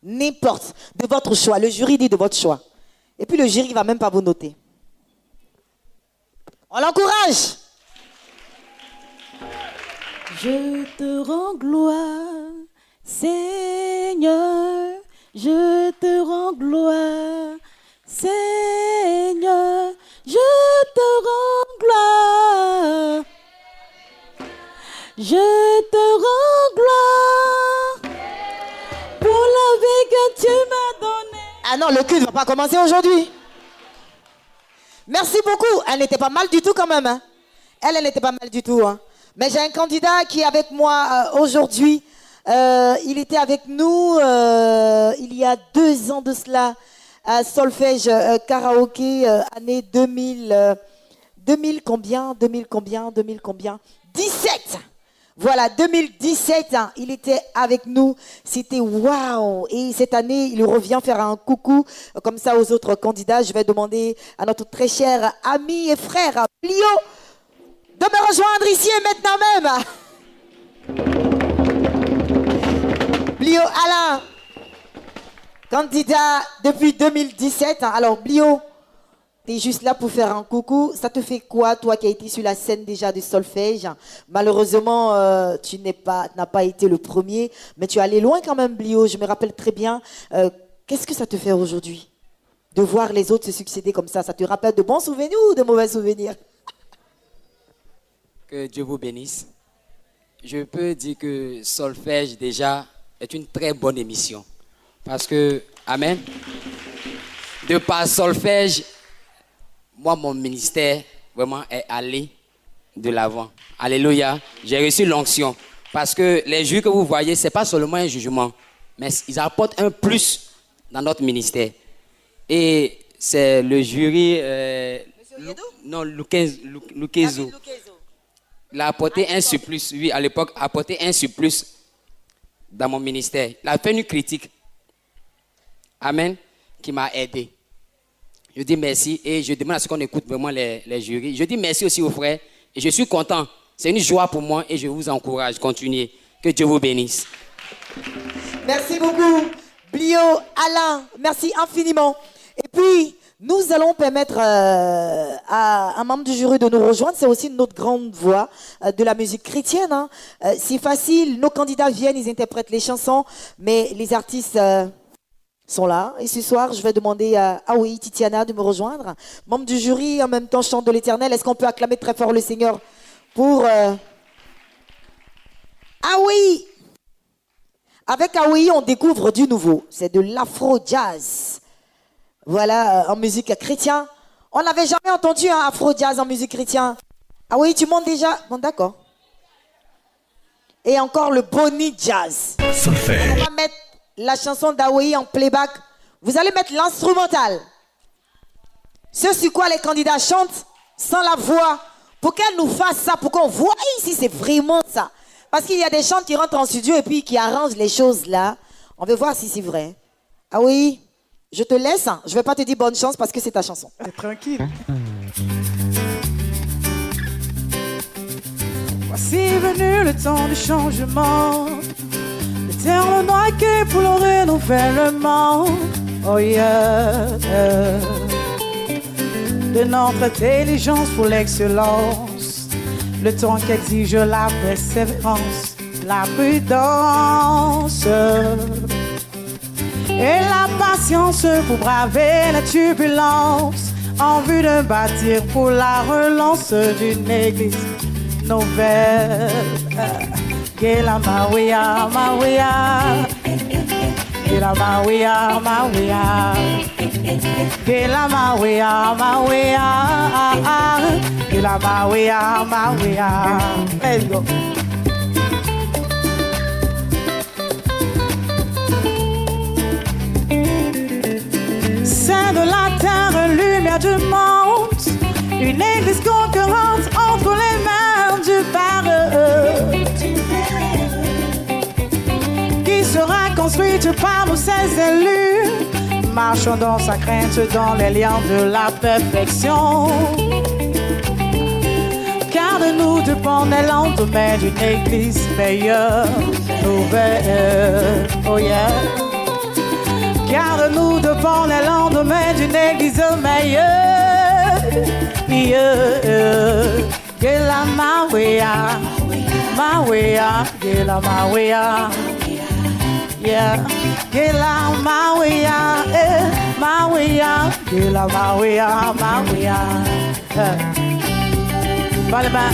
N'importe, de votre choix. Le jury dit de votre choix. Et puis le jury ne va même pas vous noter. On l'encourage. Je te rends gloire, Seigneur, je te rends gloire, Seigneur, je te rends gloire, je te rends gloire, pour la vie que tu m'as donnée. Ah non, le culte ne va pas commencer aujourd'hui. Merci beaucoup, elle n'était pas mal du tout quand même. Hein. Elle n'était pas mal du tout. Hein. Mais j'ai un candidat qui est avec moi aujourd'hui. Il était avec nous il y a 2 ans de cela à Solfège Karaoké, année 2000 combien 17. Voilà, 2017, hein, il était avec nous. C'était waouh. Et cette année, il revient faire un coucou comme ça aux autres candidats. Je vais demander à notre très cher ami et frère Blio de me rejoindre ici et maintenant même. Blio Alain, candidat depuis 2017. Alors Blio, tu es juste là pour faire un coucou. Ça te fait quoi, toi qui as été sur la scène déjà de Solfège? Malheureusement, tu n'as pas été le premier, mais tu es allé loin quand même, Blio. Je me rappelle très bien. Qu'est-ce que ça te fait aujourd'hui de voir les autres se succéder comme ça? Ça te rappelle de bons souvenirs ou de mauvais souvenirs? Que Dieu vous bénisse. Je peux dire que Solfège déjà est une très bonne émission. Parce que, amen, de par Solfège, moi, mon ministère vraiment est allé de l'avant. Alléluia. J'ai reçu l'onction. Parce que les jurys que vous voyez, ce n'est pas seulement un jugement, mais ils apportent un plus dans notre ministère. Et c'est le jury... Lukezo. Il a apporté un surplus, oui, à l'époque, a apporté un surplus dans mon ministère. Il a fait une critique, amen, qui m'a aidé. Je dis merci et je demande à ce qu'on écoute vraiment les jurys. Je dis merci aussi aux frères et je suis content. C'est une joie pour moi et je vous encourage. Continuez. Que Dieu vous bénisse. Merci beaucoup, Blio Alain. Merci infiniment. Et puis, Nous allons permettre à un membre du jury de nous rejoindre. C'est aussi notre grande voix de la musique chrétienne. Hein. C'est facile, nos candidats viennent, ils interprètent les chansons, mais les artistes sont là. Et ce soir, je vais demander à Titiana de me rejoindre. Membre du jury, en même temps, chante de l'Éternel. Est-ce qu'on peut acclamer très fort le Seigneur pour... Aoui! Avec Aoui, on découvre du nouveau. C'est de l'afro-jazz. Voilà, en musique chrétienne. On n'avait jamais entendu un afro-jazz en musique chrétienne. Aoui, tu montes déjà? Bon, d'accord. Et encore le Bonnie Jazz. Solfège. On va mettre la chanson d'Aoui en playback. Vous allez mettre l'instrumental. Ce sur quoi les candidats chantent sans la voix. Pour qu'elle nous fasse ça, pour qu'on voit si c'est vraiment ça. Parce qu'il y a des chants qui rentrent en studio et puis qui arrangent les choses là. On veut voir si c'est vrai. Ah oui, je te laisse. Je ne vais pas te dire bonne chance parce que c'est ta chanson. T'es tranquille. Voici venu le temps du changement. Le terme marqué pour le renouvellement. Oh yeah. De notre intelligence pour l'excellence. Le temps qu'exige la persévérance, la prudence et la patience pour braver la turbulence en vue de bâtir pour la relance d'une église nouvelle. Gela Mawia, Mawia, Gela Mawia, Mawia, Gela Mawia, Mawia, Gela Mawia, Mawia. Let's go. Saint de la terre, lumière du monde, une église concurrente entre les mains du Père, qui sera construite par nous, ses élus, marchons dans sa crainte, dans les liens de la perfection. Car de nous dépend les lendemains d'une église meilleure, nouvelle, oh yeah. Car de nous dépend les lendemains d'une église meilleure. Yeah. Gela Mawia, Mawia, Gela Mawia. Yeah. Gela Mawia, Mawia, Gela Mawia, Mawia. Balaba.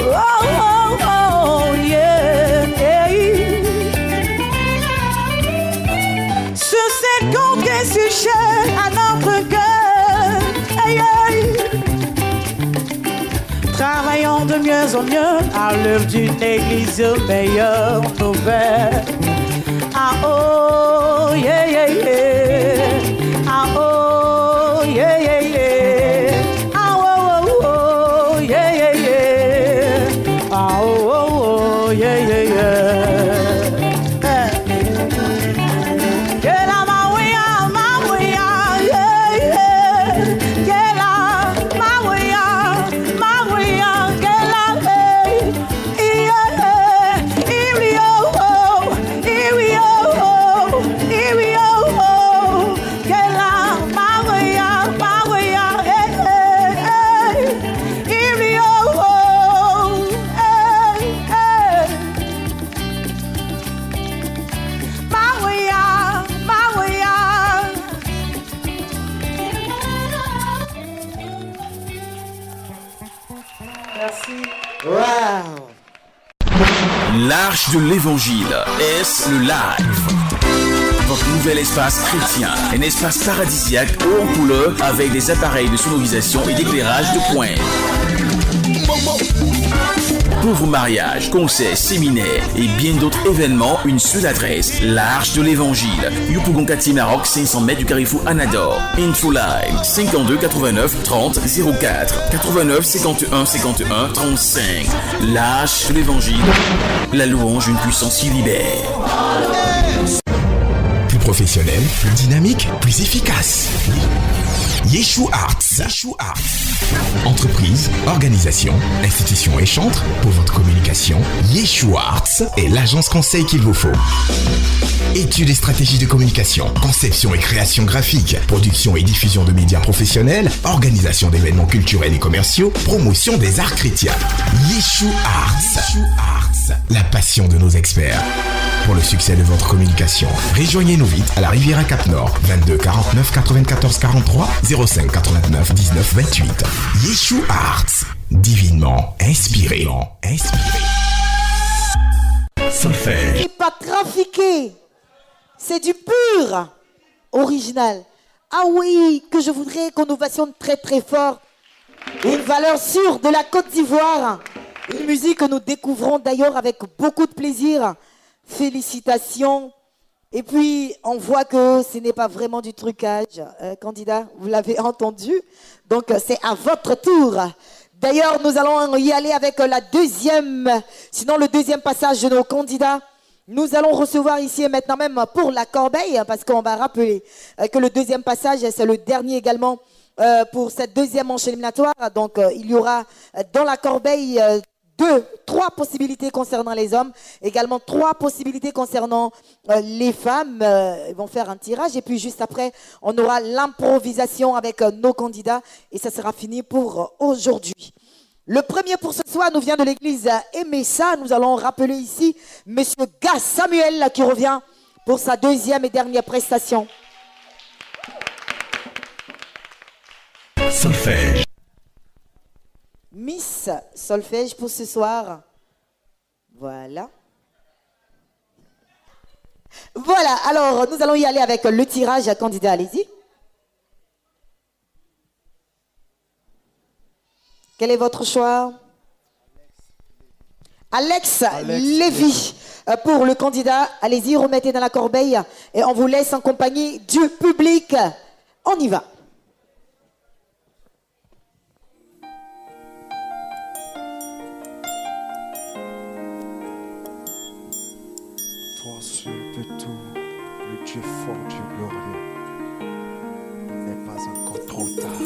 Oh, oh, oh, yeah, yeah. Sur cette conquête sujet à notre cœur, hey, hey. Travaillons de mieux en mieux à l'œuvre d'une église meilleure, nouvelle. Ah oh, yeah, yeah, yeah. Ah oh, yeah, yeah, yeah. Ah oh, oh, oh, yeah, yeah, yeah. Ah oh, oh, oh, yeah, yeah, yeah. L'Arche de l'Évangile, est le live. Votre nouvel espace chrétien, un espace paradisiaque haut en couleur avec des appareils de sonorisation et d'éclairage de pointe. Pour vos mariages, concerts, séminaires et bien d'autres événements, une seule adresse, l'Arche de l'Évangile. Yopougon-Kati Maroc, 500 mètres du carrefour Anador. Infoline, 52 89 30 04 89 51 51 35. L'Arche de l'Évangile, la louange d'une puissance qui libère. Plus professionnel, plus dynamique, plus efficace. Yeshua Arts. Entreprise, organisation, institution et chantre, pour votre communication, Yeshua Arts est l'agence conseil qu'il vous faut. Études et stratégies de communication, conception et création graphique, production et diffusion de médias professionnels, organisation d'événements culturels et commerciaux, promotion des arts chrétiens. Yeshua Arts, la passion de nos experts. Pour le succès de votre communication, rejoignez-nous vite à la Riviera Cap-Nord, 22 49 94 43 05 89 19 28. Yeshua Arts, divinement inspiré. Solfège. C'est pas trafiqué, c'est du pur original. Ah oui, que je voudrais qu'on nous passionne très très fort. Une valeur sûre de la Côte d'Ivoire. Une musique que nous découvrons d'ailleurs avec beaucoup de plaisir. Félicitations. Et puis, on voit que ce n'est pas vraiment du trucage. Candidat, vous l'avez entendu. Donc, c'est à votre tour. D'ailleurs, nous allons y aller avec le deuxième passage de nos candidats. Nous allons recevoir ici et maintenant même pour la corbeille, parce qu'on va rappeler que le deuxième passage, c'est le dernier également pour cette deuxième manche éliminatoire. Donc, il y aura dans la corbeille 3 possibilités concernant les hommes, également 3 possibilités concernant les femmes. Ils vont faire un tirage et puis juste après, on aura l'improvisation avec nos candidats et ça sera fini pour aujourd'hui. Le premier pour ce soir nous vient de l'église Emessa. Nous allons rappeler ici Monsieur Gas Samuel qui revient pour sa deuxième et dernière prestation. Solfège. Miss Solfège pour ce soir. Voilà. Voilà, alors nous allons y aller avec le tirage à candidat, allez-y. Quel est votre choix? Alex Lévy pour le candidat. Allez-y, remettez dans la corbeille et on vous laisse en compagnie du public. On y va. Toi seul peux tout, le Dieu fort, Dieu glorieux. Il n'est pas encore trop tard.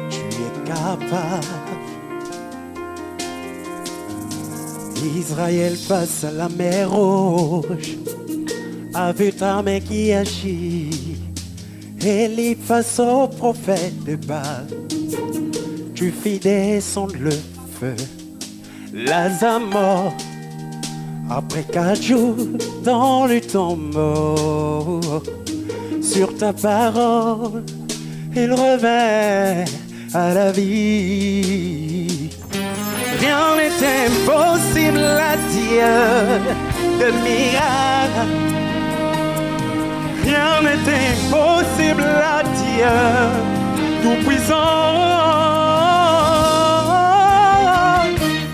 Tu es capable. Israël face à la mer Rouge, avec ta main qui agit. Élie face au prophète de Baal, tu fis descendre le feu. Lazare mort, après 4 jours dans le tombeau. Sur ta parole, il revint à la vie. Rien n'est impossible à Dieu de miracle. Rien n'est impossible à Dieu tout-puissant.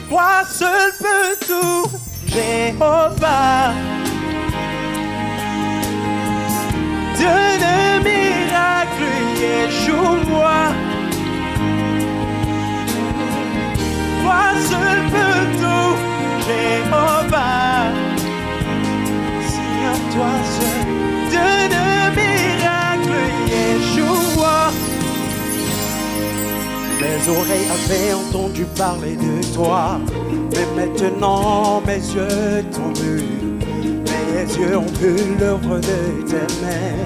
Toi seul peux tout, Jéhovah. Dieu de miracles, Yeshua. Toi seul peux tout, Jéhovah. Seigneur, toi seul. Dieu de miracles, Yeshua. Mes oreilles avaient entendu parler de toi, mais maintenant mes yeux t'ont vu. Mes yeux ont vu l'œuvre de tes mains,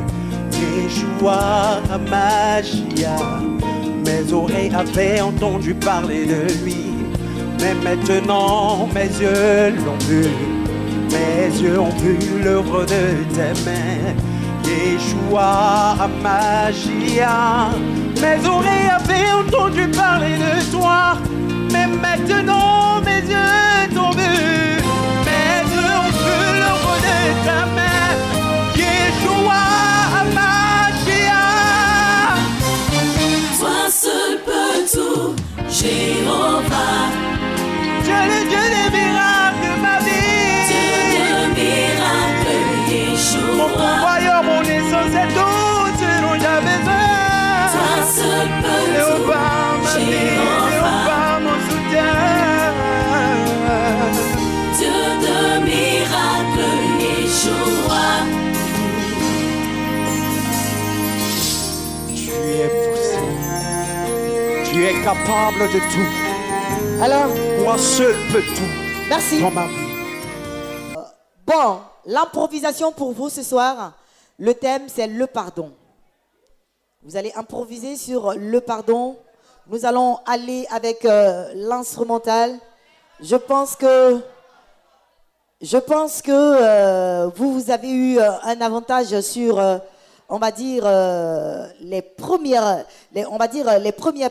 Yeshua Hamashiach. Mes oreilles avaient entendu parler de lui, mais maintenant mes yeux l'ont vu. Mes yeux ont vu l'œuvre de tes mains, Yeshua Hamashiach. Mes oreilles avaient entendu parler de toi, mais maintenant mes yeux t'ont vu. Mes yeux ont vu l'œuvre de ta main, Yeshua Hamashiach. Toi seul peux tout, Jéhovah. Tu es le Dieu des miracles de ma vie. Mon pourvoyeur, mon essence est tout ce dont j'ai besoin. Toi seul peux Jéhovah, ma vie, Jéhovah, mon soutien. Tu es capable de tout. Alors, Moi seul peux tout. merci. Dans ma vie. Bon, l'improvisation pour vous ce soir, le thème c'est le pardon. Vous allez improviser sur le pardon. Nous allons aller avec l'instrumental. Je pense que vous avez eu un avantage sur, on va dire, les premières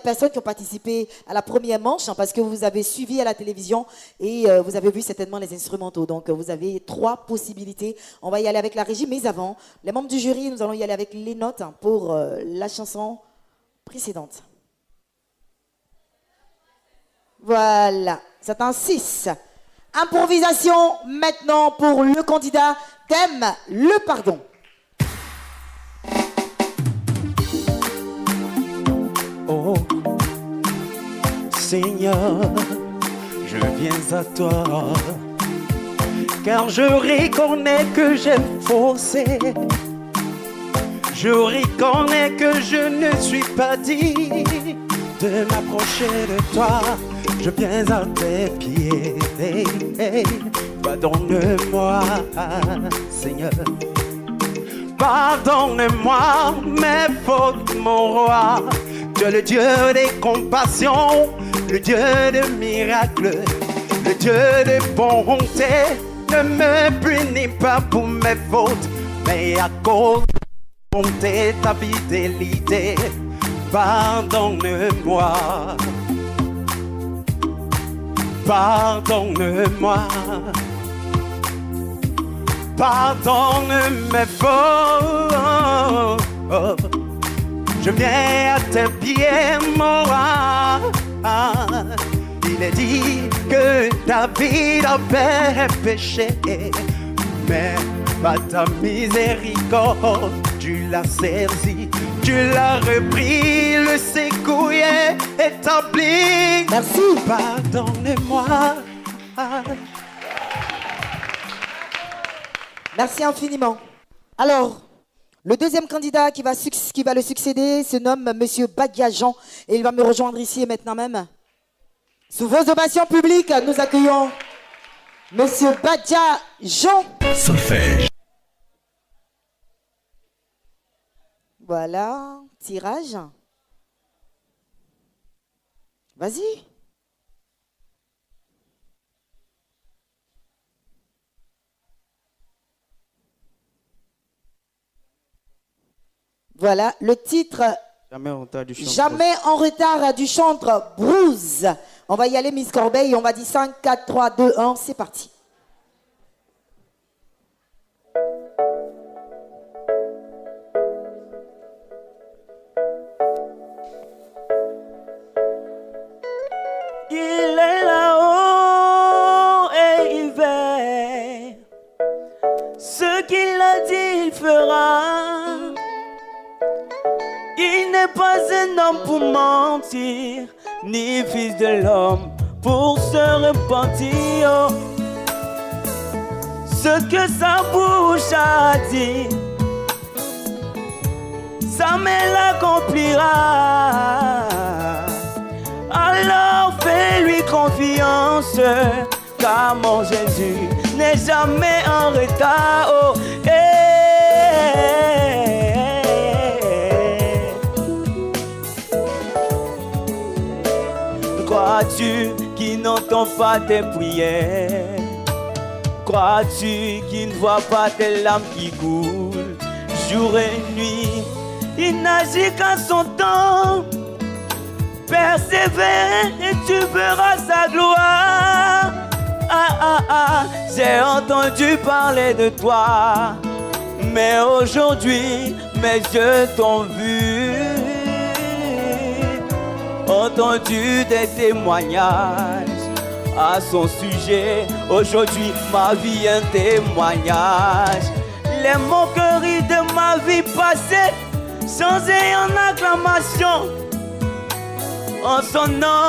personnes qui ont participé à la première manche, hein, parce que vous avez suivi à la télévision et vous avez vu certainement les instrumentaux. Donc vous avez 3 possibilités. On va y aller avec la régie, mais avant, les membres du jury, nous allons y aller avec les notes, hein, pour la chanson précédente. Voilà, c'est un 6. Improvisation maintenant pour le candidat. Thème, le pardon. Oh, Seigneur, je viens à toi, car je reconnais que j'ai faussé. Je reconnais que je ne suis pas digne de m'approcher de toi. Je viens à tes pieds. Pardonne-moi, Seigneur. Pardonne-moi mes fautes, mon roi. Tu es le Dieu des compassions, le Dieu de miracles, le Dieu de bonté. Ne me punis pas pour mes fautes, mais à cause de ta bonté, ta fidélité. Pardonne-moi. Pardonne-moi. Pardonne mes fautes. Je viens à tes pieds, mon roi. Il est dit que David avait péché, mais par ta miséricorde, tu l'as saisi, tu l'as repris, le secours est établi. Merci. Pardonne-moi. Merci infiniment. Alors, le deuxième candidat qui va le succéder se nomme Monsieur Badia Jean et il va me rejoindre ici et maintenant même. Sous vos ovations publiques, nous accueillons Monsieur Badia Jean. Solfège. Voilà, tirage. Vas-y. Voilà, le titre Jamais en retard du chantre. Jamais en retard du chantre Bruce. On va y aller, Miss Corbeil. On va dire 5, 4, 3, 2, 1. C'est parti. Il est là-haut et il veille. Ce qu'il a dit, il fera. Il n'est pas un homme pour mentir, ni fils de l'homme pour se repentir. Oh. Ce que sa bouche a dit, sa main l'accomplira. Alors fais-lui confiance, car mon Jésus n'est jamais en retard. Oh. Crois-tu qu'il n'entend pas tes prières? Crois-tu qu'il ne voit pas tes larmes qui coulent jour et nuit? Il n'agit qu'à son temps. Persévère et tu verras sa gloire. J'ai entendu parler de toi, mais aujourd'hui mes yeux t'ont vu. Entendu des témoignages à son sujet. Aujourd'hui, ma vie est un témoignage. Les moqueries de ma vie passée, changées en acclamation. En son nom,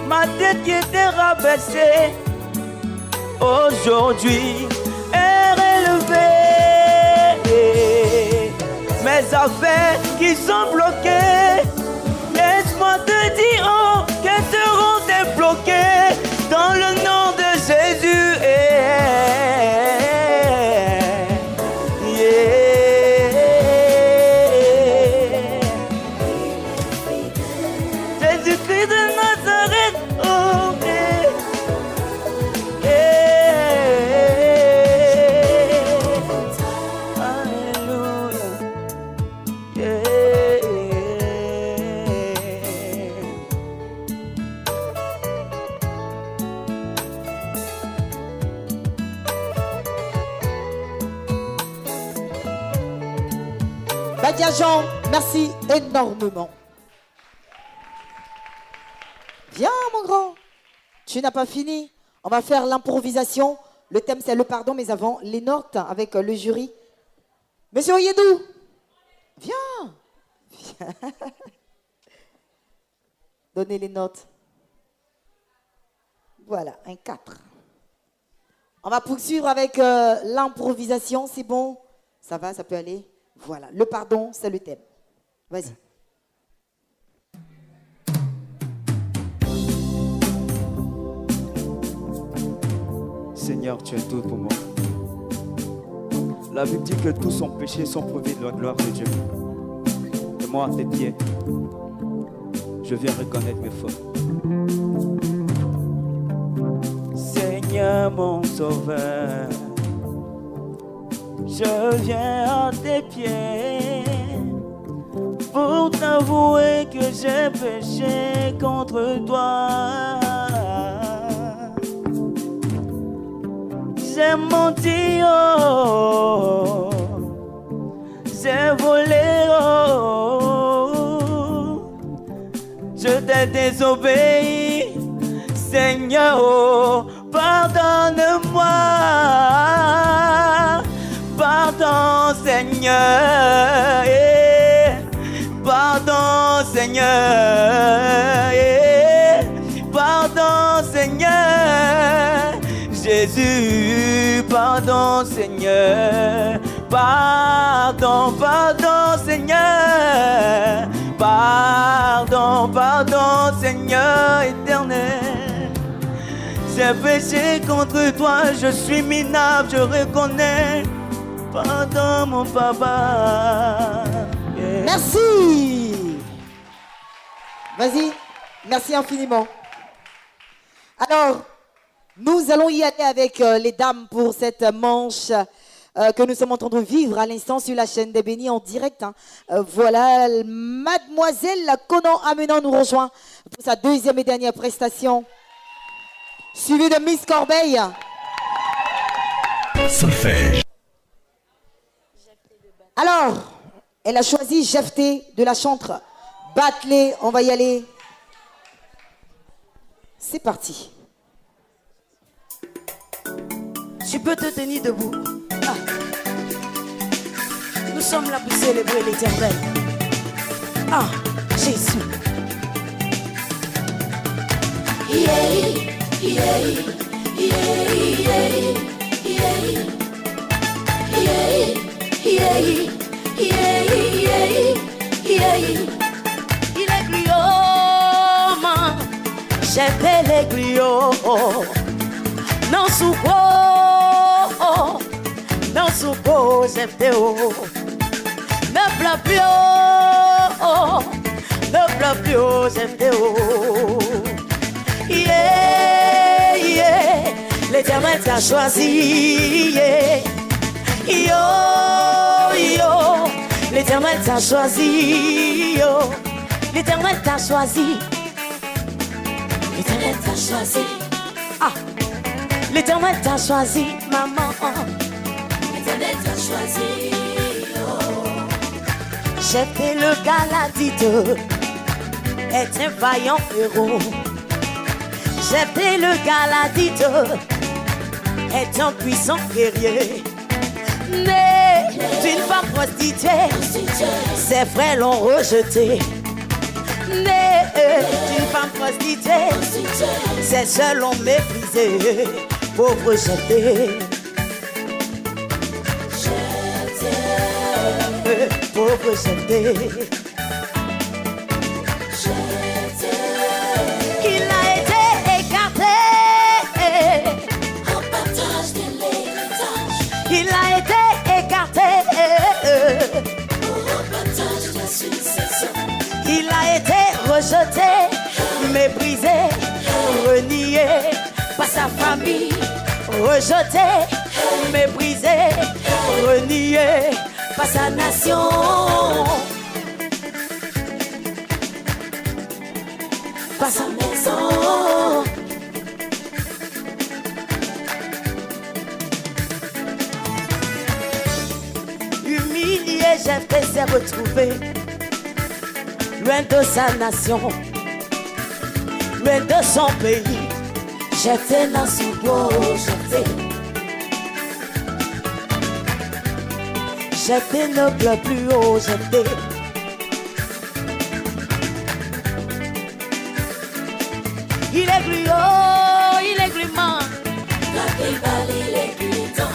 ma tête qui était rabaissée, aujourd'hui est relevée. Mes affaires qui sont bloquées, laisse-moi te dire oh, qu'elles seront débloquées dans le nom de Jésus. Jésus-Christ de Nazareth, oh, Alléluia. Badia Jean, merci énormément. Viens, mon grand. Tu n'as pas fini. On va faire l'improvisation. Le thème, c'est le pardon, mais avant, les notes avec le jury. Monsieur Oyedou, viens. Viens. Donnez les notes. Voilà, un 4. On va poursuivre avec l'improvisation. C'est bon? Ça va, ça peut aller? Voilà, le pardon, c'est le thème. Vas-y. Seigneur, tu es tout pour moi. La Bible dit que tous sont péchés sont privés de la gloire de Dieu. Et moi, à tes pieds, je viens reconnaître mes fautes. Seigneur, mon sauveur, je viens à tes pieds pour t'avouer que j'ai péché contre toi. J'ai menti, oh, j'ai volé, oh, je t'ai désobéi, Seigneur, oh, pardonne-moi, pardon, Seigneur, pardon, Seigneur, pardon, Seigneur. Jésus, pardon Seigneur, pardon, pardon Seigneur, pardon, pardon Seigneur éternel. J'ai péché contre toi, je suis minable, je reconnais. Pardon mon papa. Yeah. Merci. Vas-y, merci infiniment. Alors, nous allons y aller avec les dames pour cette manche que nous sommes en train de vivre à l'instant sur la chaîne des Bénis en direct. Hein. Voilà, Mademoiselle Conan Amenant nous rejoint pour sa deuxième et dernière prestation, suivie de Miss Corbeil. Solfège. Alors, elle a choisi Jephté de la chantre Battelé. On va y aller. C'est parti. Tu peux te tenir debout. Ah. Nous sommes là pour célébrer l'Éternel. Ah, Jésus. Yeah, yeah, yeah, yeah, yeah, yeah, yeah, yeah. Il est glioma, j'ai fait les gliomes. Non souko, non souko, Jephté oh. Ne pleure plus oh, ne pleure plus oh, Jephté oh. Yeah, yeah, l'Éternel t'a choisi. Yeah. Yo, yo, l'Éternel t'a choisi. Yo, l'Éternel t'a choisi. L'Éternel t'a choisi. Ah. L'Éternel t'a choisi, maman. L'Éternel t'a choisi. Oh. Jephté le Galadite est un vaillant héros. Jephté le Galadite est un puissant guerrier. Né d'une femme prostituée, ses frères l'ont rejeté. Né d'une femme prostituée, ses sœurs l'ont méprisé. Pauvre Jephté, pauvre Jephté, Il a été rejeté, méprisé, renié par sa famille. Rejeté, méprisé, renié par sa nation. Par sa maison. Humilié, Jephthé s'est retrouvé loin de sa nation, loin de son pays. Jephthé n'a su beau, Jephthé ne pleure plus, oh Jephthé. Il est gluant, il est gluant. Il est gluant.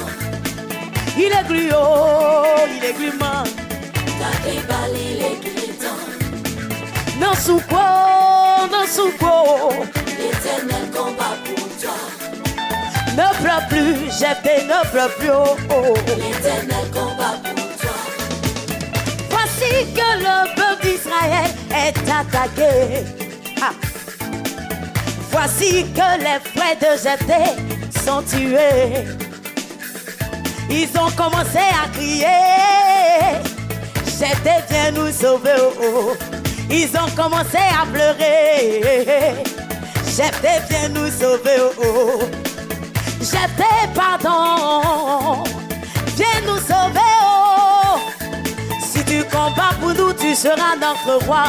Il est gluant, il est gluant. Non sous quoi, non sous quoi. L'éternel combat pour toi. Ne pleure plus, Jephthé, ne pleure plus, oh, oh. L'éternel combat pour toi. Voici que le peuple d'Israël est attaqué. Ah. Voici que les frères de Jephthé sont tués. Ils ont commencé à crier. Jephthé, viens nous sauver, oh, oh. Ils ont commencé à pleurer. Jephthé, viens nous sauver, oh, oh. Jephthé, pardon. Viens nous sauver, oh. Si tu combats pour nous, tu seras notre roi.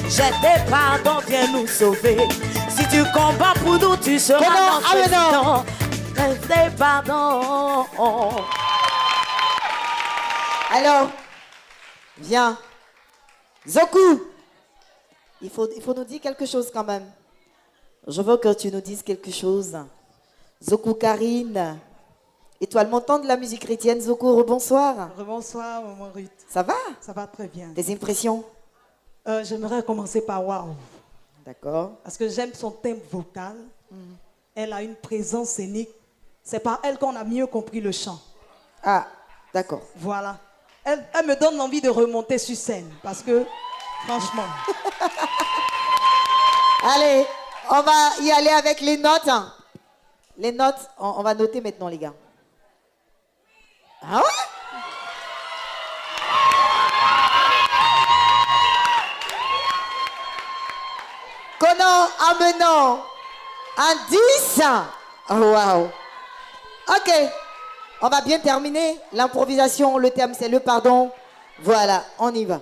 Jephthé, pardon, viens nous sauver. Si tu combats pour nous, tu seras notre président. Jephthé, pardon. Alors, viens. Zoku, il faut nous dire quelque chose quand même. Je veux que tu nous dises quelque chose. Zoku Karine, étoile montante de la musique chrétienne. Zoku, rebonsoir. Rebonsoir, maman Ruth. Ça va? Ça va très bien. Tes impressions? J'aimerais commencer par Waouh. D'accord. Parce que j'aime son thème vocal. Elle a une présence scénique. C'est par elle qu'on a mieux compris le chant. Ah, d'accord. Voilà. Elle me donne envie de remonter sur scène. Parce que, franchement... Allez, on va y aller avec les notes. Les notes, on va noter maintenant, les gars. Ah ouais? Conan amenant un 10. Oh, wow. Ok, on va bien terminer l'improvisation. Le thème, c'est le pardon. Voilà, on y va.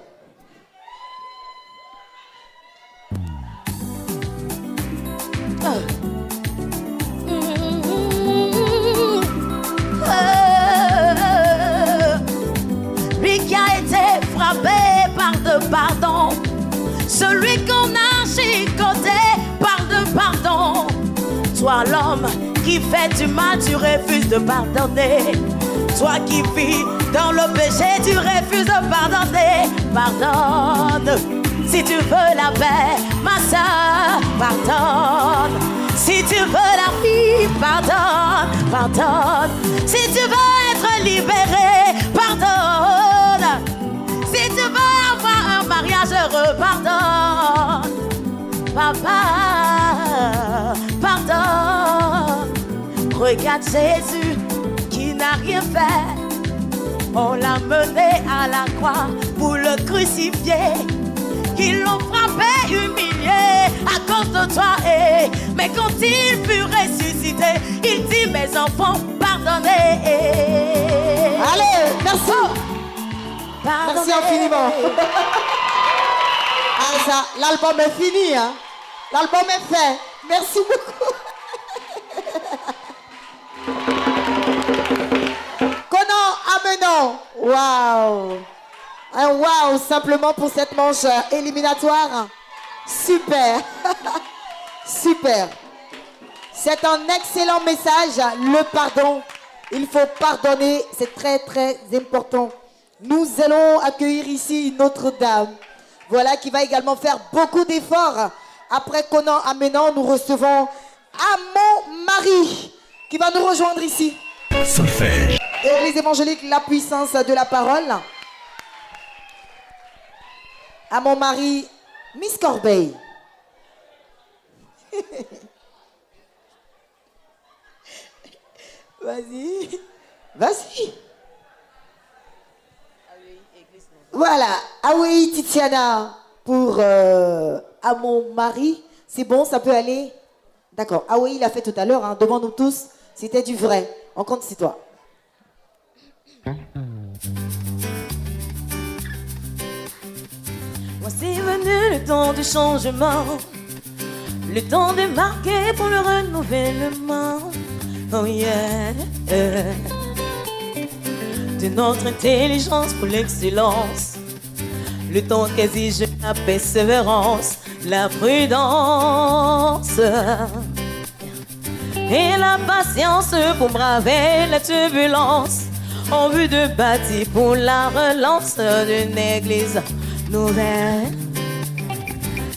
Lui qui a été frappé par de pardon, celui qu'on a chicoté par de pardon. Toi l'homme qui fait du mal, tu refuses de pardonner. Toi qui vis dans le péché, tu refuses de pardonner. Pardonne. Si tu veux la paix, ma soeur, pardonne. Si tu veux la vie, pardonne, pardonne. Si tu veux être libéré, pardonne. Si tu veux avoir un mariage heureux, pardonne. Papa, pardonne. Regarde Jésus qui n'a rien fait. On l'a mené à la croix pour le crucifier. Ils l'ont frappé, humilié à cause de toi. Mais quand il fut ressuscité, il dit mes enfants, pardonnez. Allez, merci. Pardonnez. Merci infiniment. Ah, ça, l'album est fini. Hein? L'album est fait. Merci beaucoup. Conan amenant. Waouh. Un waouh simplement pour cette manche éliminatoire. Super. Super. C'est un excellent message. Le pardon. Il faut pardonner. C'est très très important. Nous allons accueillir ici Notre-Dame. Voilà qui va également faire beaucoup d'efforts. Après Conan amenant, nous recevons Amon Marie qui va nous rejoindre ici. Solfège. Église évangélique, la puissance de la parole. Amon Marie Miss Corbeil. Vas-y. Vas-y. Voilà. Ah oui, Titiana, pour à mon mari. C'est bon, ça peut aller? D'accord. Ah oui, il a fait tout à l'heure. Hein. Demande-nous tous. C'était du vrai. On compte sur toi. Voici venu le temps du changement, le temps de marquer pour le renouvellement. Oh yeah, de notre intelligence pour l'excellence, le temps qu'exige la persévérance, la prudence et la patience pour braver la turbulence, en vue de bâtir pour la relance d'une église nouvelle.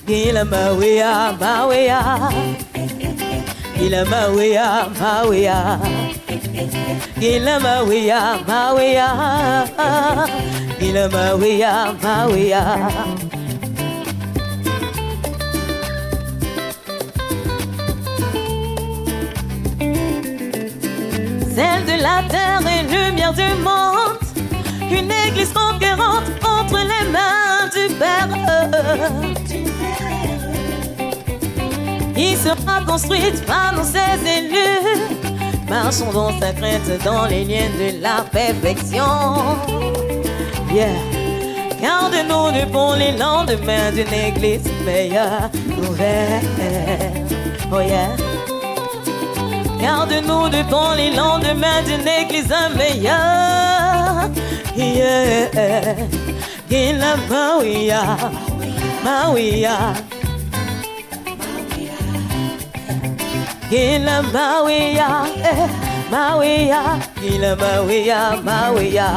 Gila Mawea, Mawea, Gila Mawea, Mawea, Gila Mawea, Mawea, Gila Mawea, Mawea. Celle de la terre et lumière du monde, une église conquérante entre les mains du Père. Qui sera construite par nous ses élus. Marchons dans sa crête dans les liens de la perfection. Yeah. Garde-nous pour les lendemains d'une église meilleure, nouvelle. Oh yeah. Garde-nous pour les lendemains d'une église meilleure. Yeah. Gila Mawea, Mawea, Gila Mawea, Mawea, Gila Mawea, Mawea.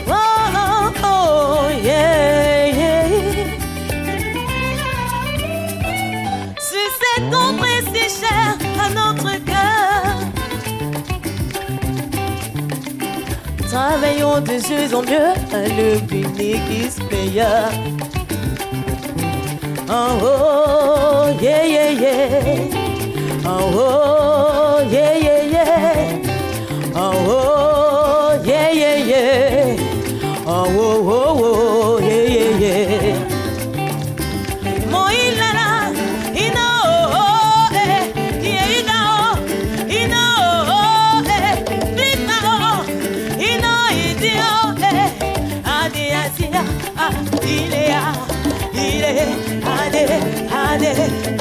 Oh, oh, yeah, yeah. Sur cette ombre si chère à notre cœur, travaillons de mieux en mieux à l'unité meilleur. Oh, oh, yeah, yeah, yeah. Oh, oh, yeah, yeah, yeah. Oh, oh, yeah, yeah, yeah. Oh, oh, oh, oh, yeah, yeah, yeah. Mo ilala, ino, oh, eh, yeah, ino, ino, oh, eh, blima, oh, ino, idio, eh, ade, asia, ah, ilea, ile, ade, ade,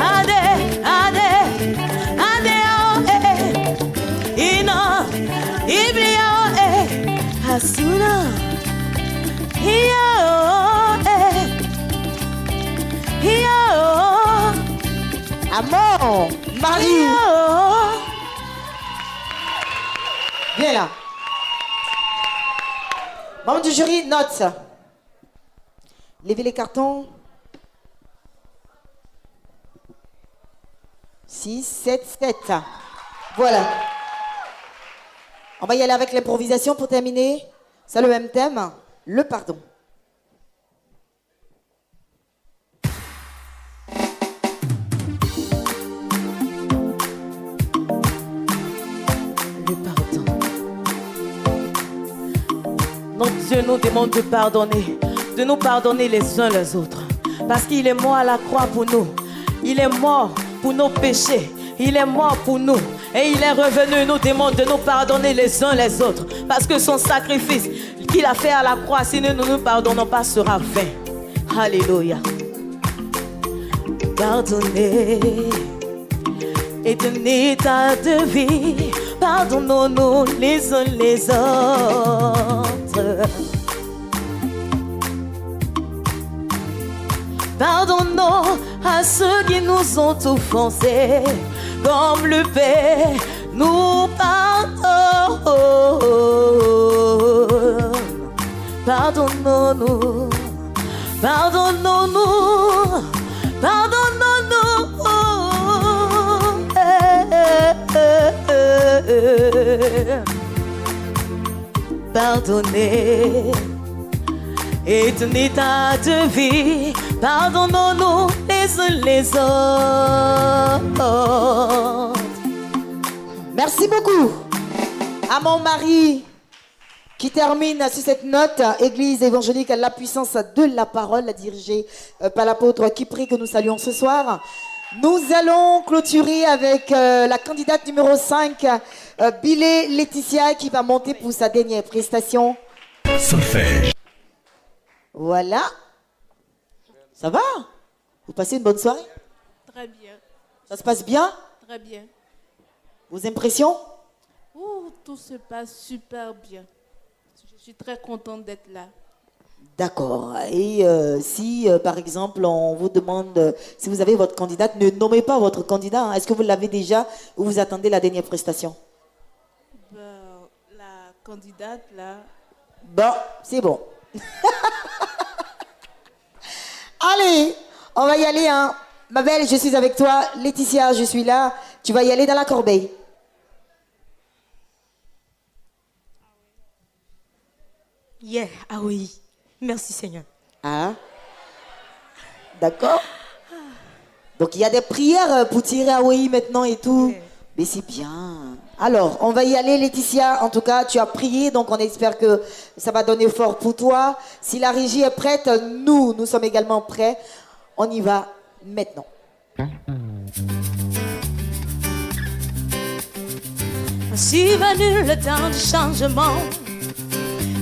ade, ade, ade, oh, eh, ino, iblia, oh, eh, asuna. Amour, Marie. Viens là. Membre du jury, note. Levez les cartons. 6, 7, 7. Voilà. On va y aller avec l'improvisation pour terminer. C'est le même thème, le pardon. Le pardon. Notre Dieu nous demande de nous pardonner les uns les autres. Parce qu'il est mort à la croix pour nous. Il est mort pour nos péchés. Il est mort pour nous. Et il est revenu, il nous demande de nous pardonner les uns les autres. Parce que son sacrifice qu'il a fait à la croix, si nous ne nous pardonnons pas, sera vain. Alléluia. Pardonner est un état de vie. Pardonnons-nous les uns les autres. Pardonnons à ceux qui nous ont offensés, comme le Père nous pardonne. Pardonnons-nous, pardonnons-nous, pardonnons-nous. pardonner. Et ton état de vie, pardonnons-nous les uns les autres. Merci beaucoup à mon mari qui termine sur cette note. Église évangélique à la puissance de la parole, dirigée par l'apôtre qui prie, que nous saluons ce soir. Nous allons clôturer avec la candidate numéro 5, Bilé Laetitia, qui va monter pour sa dernière prestation. Solfège. Voilà. Ça va? Vous passez une bonne soirée? Très bien. Ça se passe bien? Très bien. Vos impressions? Ouh, tout se passe super bien. Je suis très contente d'être là. D'accord. Et si, par exemple, on vous demande si vous avez votre candidate, ne nommez pas votre candidat. Hein. Est-ce que vous l'avez déjà ou vous attendez la dernière prestation? La candidate, là... Bon, c'est bon. Allez, on va y aller. Hein. Ma belle, je suis avec toi. Laetitia, je suis là. Tu vas y aller dans la corbeille. Yeah, ah oui. Merci Seigneur. Ah, d'accord. Donc il y a des prières pour tirer à oui maintenant et tout. Okay. Mais c'est bien. Alors, on va y aller, Laetitia. En tout cas, tu as prié, donc on espère que ça va donner fort pour toi. Si la régie est prête, nous sommes également prêts. On y va maintenant. Ainsi venu le temps du changement,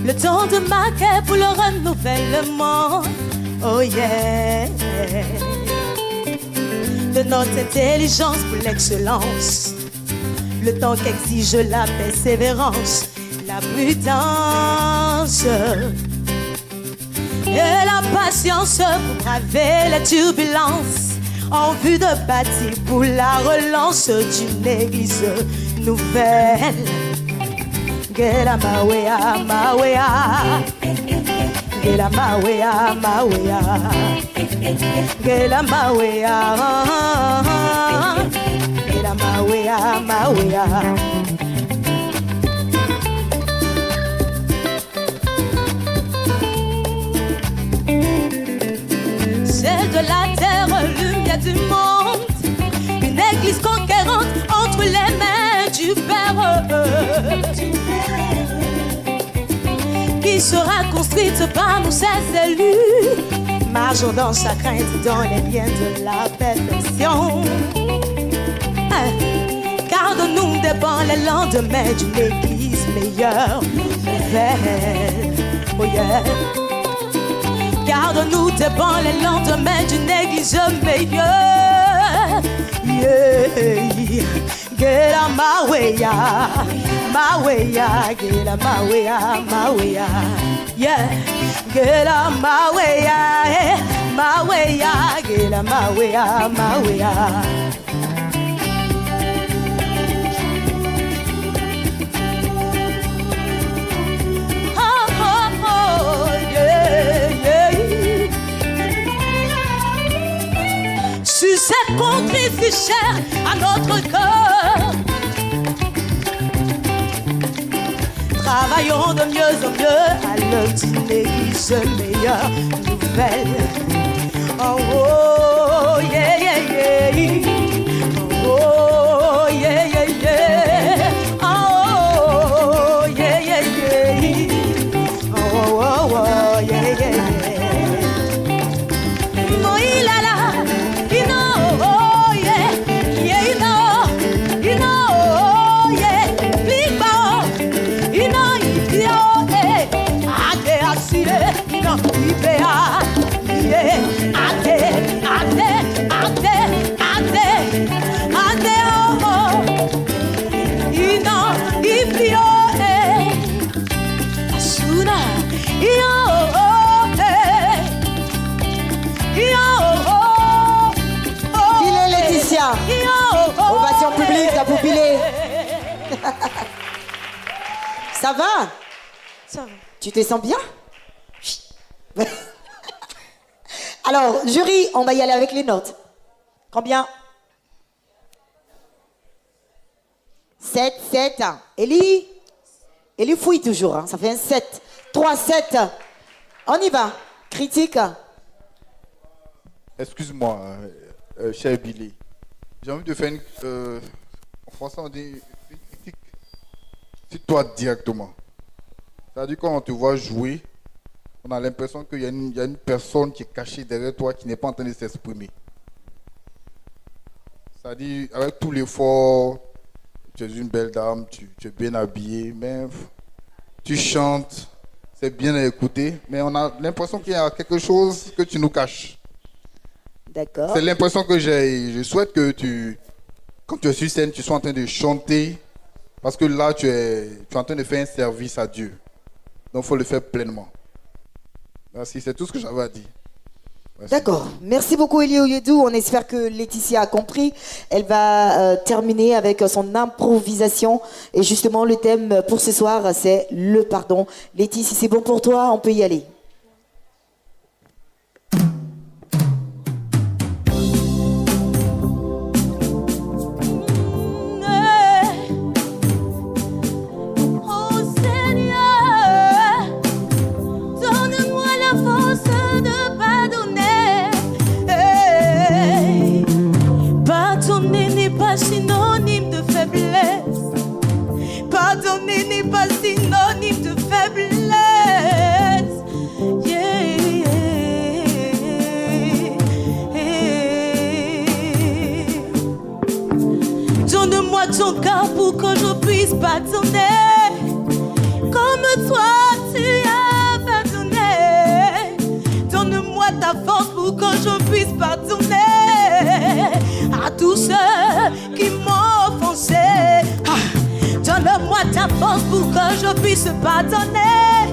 le temps de marquer pour le renouvellement. Oh yeah. De notre intelligence pour l'excellence, le temps qu'exige la persévérance, la prudence et la patience pour braver la turbulence, en vue de bâtir pour la relance d'une église nouvelle. Get a mawea, mawea. Get a mawea, mawea. Get a mawea. Get a mawea, mawea. C'est de la terre, lumière du monde, une église conquérante entre les mains du Père, qui sera construite par nous, ses élus, marchons dans sa crainte, dans les liens de la perfection. Car de nous dépend le lendemain d'une église meilleure, nouvelle. Oh yeah. Car de nous dépend le lendemain d'une église meilleure. Yeah. Get a mawea, mawea, get a mawea, mawea. Yeah. Get a mawea, mawea, get a mawea, mawea. Sur cette contrée si chère à notre cœur, travaillons de mieux en mieux à l'œuvre d'une église meilleure, nouvelle. Oh, oh, yeah, yeah, yeah. Oh, yeah, yeah, yeah. Oh, yeah, yeah, yeah. Oh, oh, oh, yeah, yeah, yeah. Ovation publique, la poupilée. Ça va? Ça va. Tu te sens bien? Alors, jury, on va y aller avec les notes. Combien? 7, 7. Élie? Et lui fouille toujours, hein. Ça fait un 7. 3, 7. On y va. Critique. Excuse-moi, cher Billy. J'ai envie de faire une... en français, on dit une critique sur toi directement. C'est-à-dire quand on te voit jouer, on a l'impression qu'il y a une personne qui est cachée derrière toi qui n'est pas en train de s'exprimer. C'est-à-dire, avec tout l'effort, tu es une belle dame, tu es bien habillée, mais tu chantes, c'est bien à écouter, mais on a l'impression qu'il y a quelque chose que tu nous caches. D'accord. C'est l'impression que j'ai. Je souhaite que quand tu es sur scène, tu sois en train de chanter, parce que là, tu es en train de faire un service à Dieu. Donc, il faut le faire pleinement. Merci, c'est tout ce que j'avais à dire. Merci. D'accord. Merci beaucoup, Elie Oyedou. On espère que Laetitia a compris. Elle va terminer avec son improvisation. Et justement, le thème pour ce soir, c'est le pardon. Laetitia, si c'est bon pour toi, on peut y aller. Synonyme de faiblesse. Pardonner n'est pas synonyme de faiblesse. Yeah. Donne-moi ton cœur pour que je puisse pardonner comme toi tu as pardonné. Donne-moi ta force pour que je puisse pardonner à tous ceux qui m'ont offensé. Donne-moi ta force pour que je puisse pardonner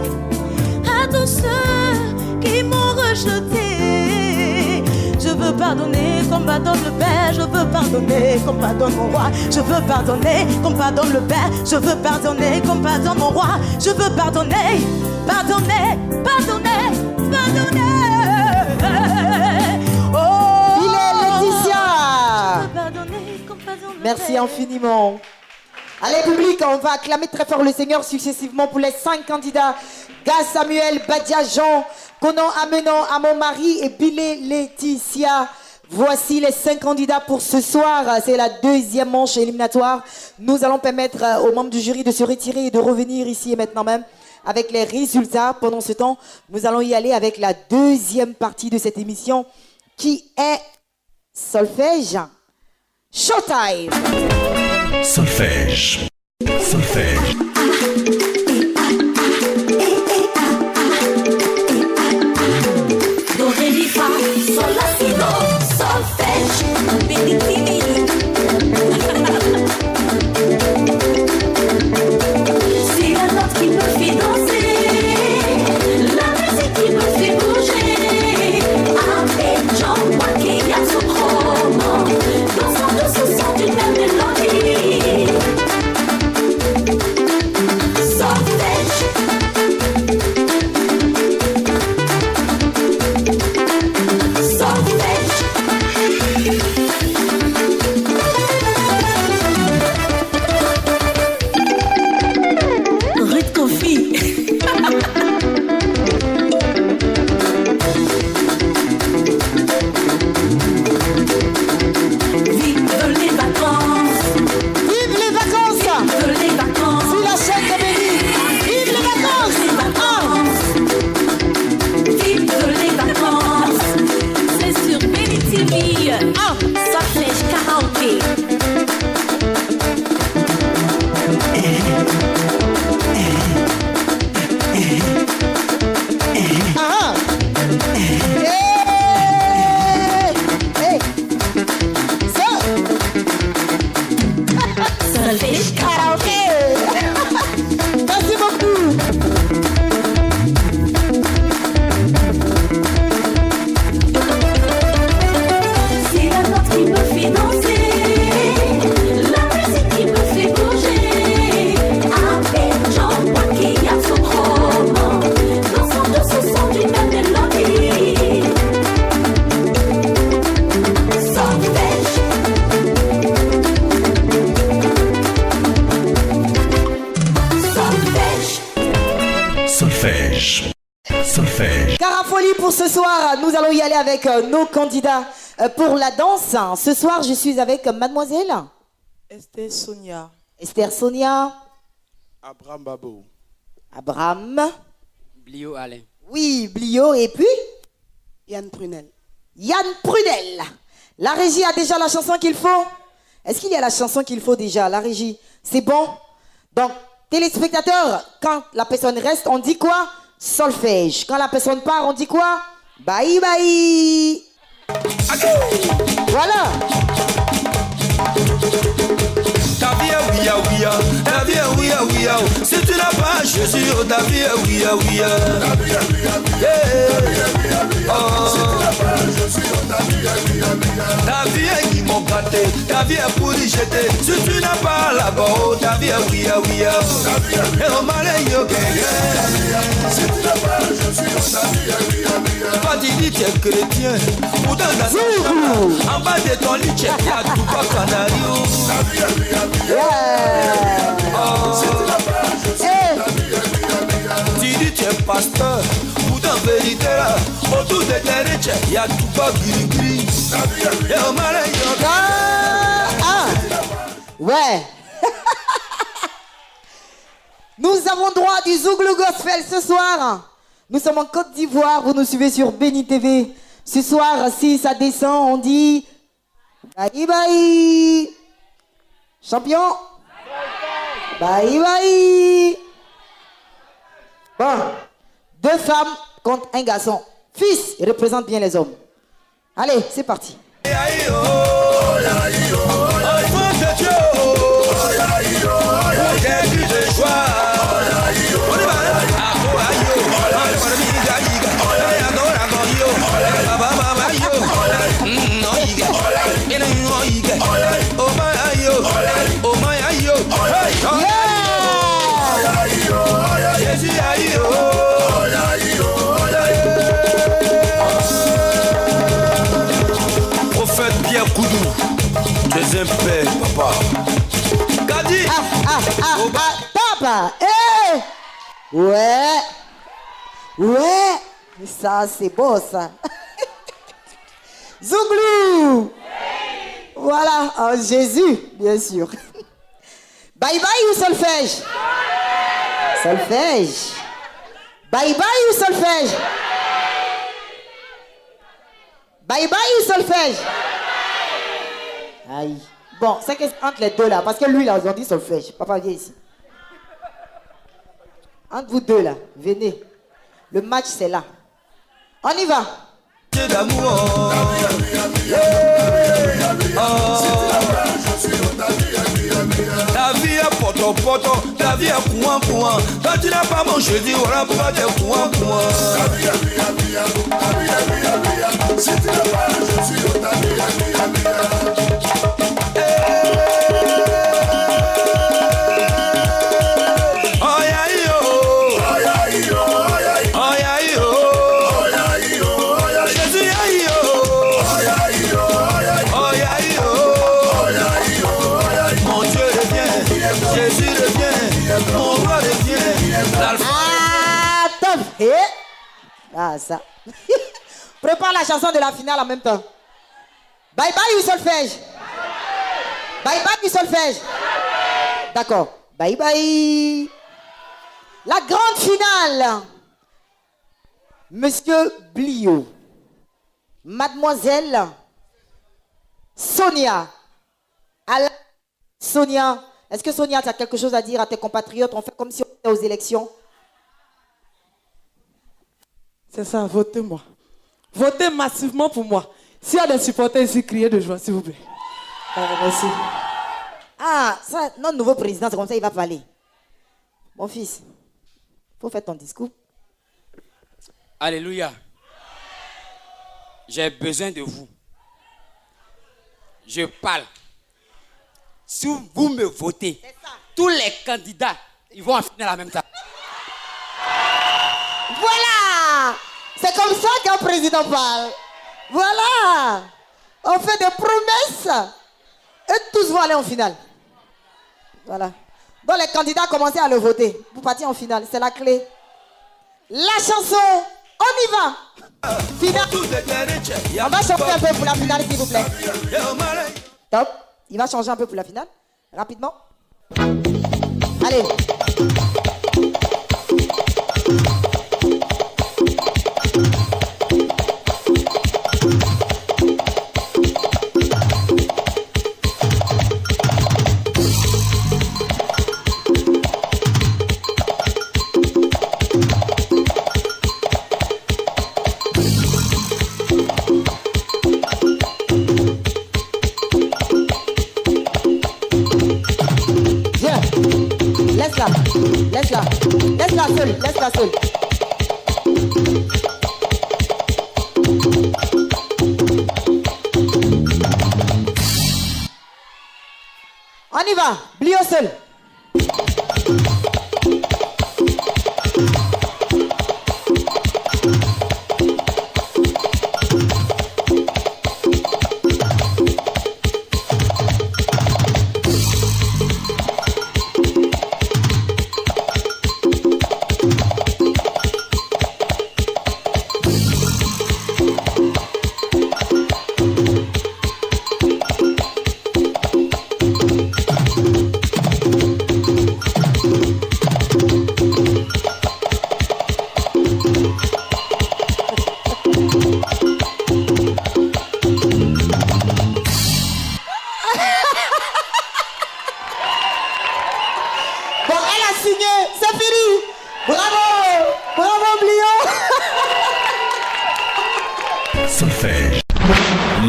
à tous ceux qui m'ont rejeté. Je veux pardonner comme pardonne le Père. Je veux pardonner comme pardonne mon roi. Je veux pardonner comme pardonne le Père. Je veux pardonner comme pardonne mon roi. Je veux pardonner, pardonner, pardonner, pardonner. Merci infiniment. Allez, public, on va acclamer très fort le Seigneur successivement pour les 5 candidats. Gaz Samuel, Badia Jean, Conan Amenon, Amon Marie et Bilé Laetitia. Voici les 5 candidats pour ce soir. C'est la deuxième manche éliminatoire. Nous allons permettre aux membres du jury de se retirer et de revenir ici et maintenant même avec les résultats. Pendant ce temps, nous allons y aller avec la deuxième partie de cette émission qui est Solfège. Showtime. Solfège. Solfège. Do, ré, mi, fa, sol, la, si, do, solfège. Béni, c'est la note qui me fait danser, la musique qui me fait bouger. Avec Jean, moi qui y a ce chromo, dansant de ce son d'une même mélodie. Solfège. Rude Coffee. Vive les vacances. Vive les vacances. Vive les vacances. C'est la chaîne de Béni. Vive les vacances. Vive les vacances. C'est sur Béni TV. Solfège karaoké. Ah. Hey. Hey. Solfège karaoké. Merci beaucoup. C'est la note soir, nous allons y aller avec nos candidats pour la danse. Ce soir, je suis avec mademoiselle Esther Sonia. Esther Sonia. Abraham Babo. Abraham. Blio Alain. Oui, Blio. Et puis Yann Prunel. Yann Prunel. La régie a déjà la chanson qu'il faut? Est-ce qu'il y a la chanson qu'il faut déjà, la régie? C'est bon? Donc, téléspectateurs, quand la personne reste, on dit quoi? Solfège. Quand la personne part, on dit quoi? Bye bye. Voilà. Ta vie est ouia ouia, ta vie est ouia ouia. Si tu n'as pas Jésus, ta vie est ouia ouia. Ta vie est ouia ouia. Si tu n'as pas Jésus, ta vie est ouia ouia. Ta vie est qui m'ont gâté, ta vie est pour y jeter. Si tu n'as pas la bonne, ta vie est ouia ouia. Ta vie est ouia ouia. Si tu n'as pas Jésus, ta vie est ouia ouia. Pas dit tu es chrétien, ou dans la chambre, en bas de ton lit, tu es à tout pas canario. Ta vie est ouia. Tu dis tu es pasteur, ou dans vérité là, autour de tes riches, il y a tout pas gris-gris. Ouais. Nous avons droit du Zouglou Gospel ce soir. Nous sommes en Côte d'Ivoire, vous nous suivez sur Béni TV. Ce soir, si ça descend, on dit bye bye. Champion. Bye bye. Bon, 2 femmes contre un garçon. Fils, il représente bien les hommes. Allez, c'est parti. Prophète Pierre Koudou, deuxième père, papa. Gadi. Papa. Eh. Ouais. Ouais. Ça, c'est beau, ça. Zouglou. Voilà, oh, Jésus, bien sûr. Bye bye ou solfège? Solfège. Bye bye ou solfège? Bye bye ou solfège? Aïe. Bon, c'est entre les deux là, parce que lui là, ils ont dit solfège. Papa, viens ici. Entre vous deux là, venez. Le match c'est là. On y va. D'amour. Ta vie est poto, ta vie est point. Quand tu n'as pas mon jeudi, on n'a pas de point. Si tu n'as pas je suis ta vie. Ah, top. Ah, ça. Prépare la chanson de la finale en même temps. Bye bye ou solfège? Bye bye ou solfège? D'accord. Bye bye. La grande finale. Monsieur Blio. Mademoiselle Sonia. Sonia. Est-ce que Sonia, tu as quelque chose à dire à tes compatriotes? On fait comme si on était aux élections. C'est ça, votez-moi. Votez massivement pour moi. S'il y a des supporters ici, criez de joie, s'il vous plaît. Merci. Ah, ça, notre nouveau président, c'est comme ça il va parler. Mon fils, il faut faire ton discours. Alléluia. J'ai besoin de vous. Je parle. Si vous me votez, tous les candidats, ils vont en finir en même temps. Voilà. C'est comme ça qu'un président parle. Voilà. On fait des promesses. Et tous vont aller en finale. Voilà. Donc les candidats commencez à le voter. Vous partez en finale. C'est la clé. La chanson On y va. Finale. On va changer un peu pour la finale, s'il vous plaît. Top. Il va changer un peu pour la finale. Rapidement. Allez. Laisse-la seule. On y va, Blio seul.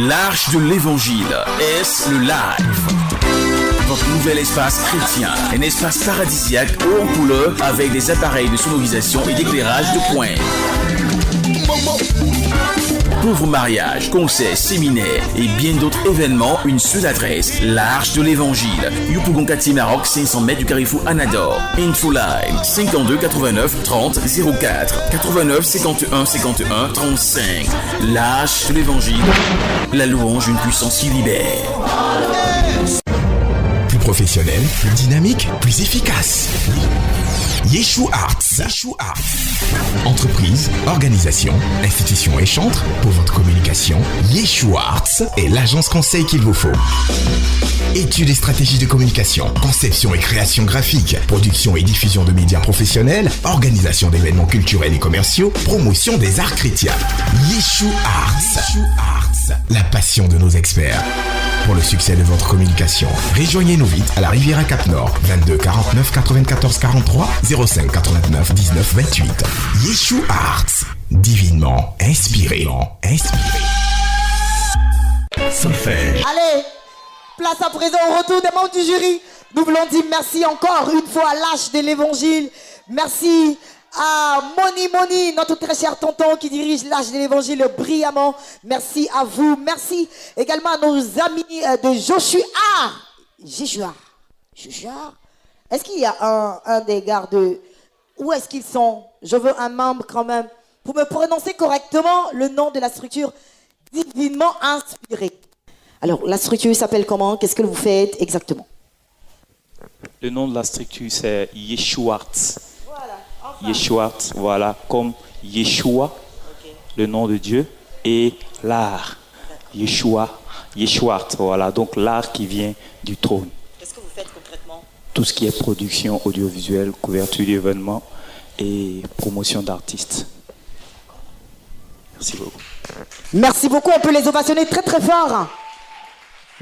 L'Arche de l'Évangile, est le live. Votre nouvel espace chrétien, un espace paradisiaque haut en couleur avec des appareils de sonorisation et d'éclairage de pointe. Pour vos mariages, concerts, séminaires et bien d'autres événements, une seule adresse, l'Arche de l'Évangile. Yopougon-Kati Maroc, 500 mètres du carrefour Anador. Infoline 52 89 30 04 89 51 51 35. L'Arche de l'Évangile, la louange d'une puissance qui libère. Plus professionnel, plus dynamique, plus efficace. Yeshua Arts. Entreprise, organisation, institution et chantre, pour votre communication, Yeshua Arts est l'agence conseil qu'il vous faut. Études et stratégies de communication, conception et création graphique, production et diffusion de médias professionnels, organisation d'événements culturels et commerciaux, promotion des arts chrétiens. Yeshua Arts, la passion de nos experts. Pour le succès de votre communication, rejoignez-nous vite à la Riviera Cap-Nord, 22 49 94 43 05 89 19 28. Yeshua Arts, divinement inspiré. Solfège. Allez, place à présent au retour des membres du jury. Nous voulons dire merci encore une fois à l'Arche de l'Évangile. Merci à Moni, notre très cher tonton qui dirige l'Arche de l'Évangile brillamment. Merci à vous. Merci également à nos amis de Joshua. Est-ce qu'il y a un des gardes? Où est-ce qu'ils sont? Je veux un membre quand même pour me prononcer correctement le nom de la structure divinement inspirée. Alors, la structure s'appelle comment? Qu'est-ce que vous faites exactement? Le nom de la structure, c'est Yeshua Arts. Yeshua Arts, voilà, comme Yeshua, le nom de Dieu, et l'art. Yeshua Arts, voilà, donc l'art qui vient du trône. Qu'est-ce que vous faites concrètement? Tout ce qui est production audiovisuelle, couverture d'événements et promotion d'artistes. Merci beaucoup. Merci beaucoup, on peut les ovationner très très fort.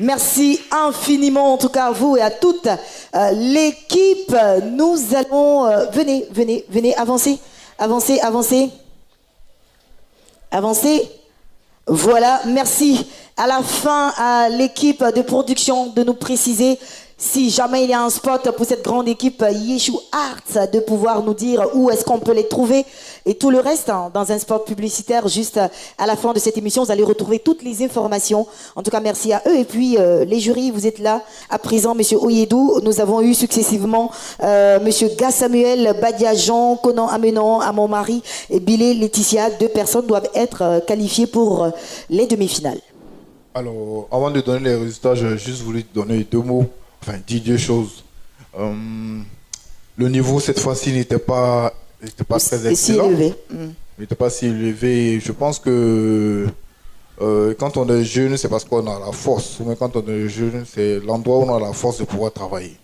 Merci infiniment en tout cas à vous et à toute l'équipe. Nous allons... venez, avancez. Voilà, merci à la fin à l'équipe de production de nous préciser si jamais il y a un spot pour cette grande équipe Yeshua Arts, de pouvoir nous dire où est-ce qu'on peut les trouver et tout le reste dans un spot publicitaire juste à la fin de cette émission. Vous allez retrouver toutes les informations. En tout cas, merci à eux. Et puis, les jurys, vous êtes là. À présent, Monsieur Oyedou, nous avons eu successivement Monsieur Gassamuel, Badia Jean, Conan Amenan, à mon mari et Bilé Laetitia. 2 personnes doivent être qualifiées pour les demi-finales. Alors, avant de donner les résultats, j'ai juste voulu donner 2 mots. Enfin, dire 2 choses. Le niveau, cette fois-ci, n'était pas très excellent. Élevé. n'était pas si élevé. Je pense que quand on est jeune, c'est parce qu'on a la force. Mais quand on est jeune, c'est l'endroit où on a la force de pouvoir travailler.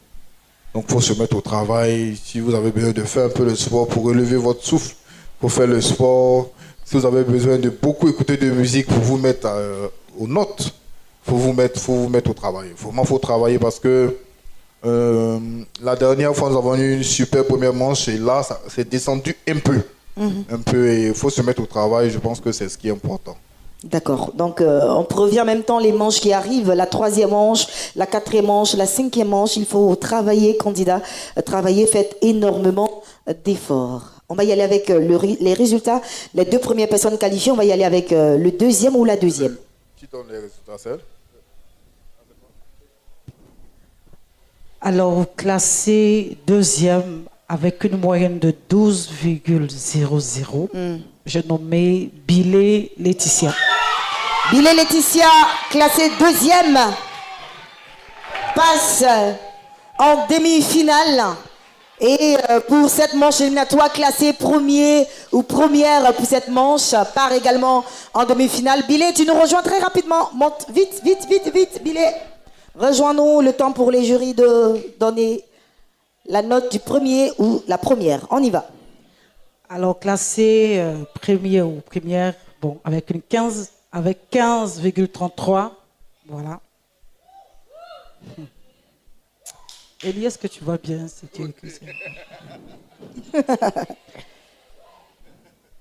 Donc, il faut se mettre au travail. Si vous avez besoin de faire un peu de sport pour relever votre souffle, pour faire le sport. Si vous avez besoin de beaucoup écouter de musique pour vous mettre aux notes, il faut vous mettre au travail. Vraiment, il faut travailler parce que la dernière fois, nous avons eu une super première manche et là, ça s'est descendu un peu. Un peu, et il faut se mettre au travail. Je pense que c'est ce qui est important. D'accord. Donc, on revient en même temps les manches qui arrivent. La 3e manche, la 4e manche, la 5e manche. Il faut travailler, candidat. Travailler, faites énormément d'efforts. On va y aller avec les résultats. Les 2 premières personnes qualifiées, on va y aller avec le 2e ou la 2e. Qui donne les résultats, celle? Alors, classé 2e avec une moyenne de 12,00, j'ai nommé Bilé Laetitia. Bilé Laetitia, classée 2e, passe en demi-finale. Et pour cette manche éliminatoire, classée premier ou première pour cette manche, part également en demi-finale. Bilé, tu nous rejoins très rapidement. Monte vite, vite, vite, vite, Bilé. Rejoins-nous, le temps pour les jurys de donner la note du premier ou la première. On y va. Alors, classé premier ou première, bon, avec 15,33. Voilà. Elie, est-ce que tu vois bien ce que tu écris?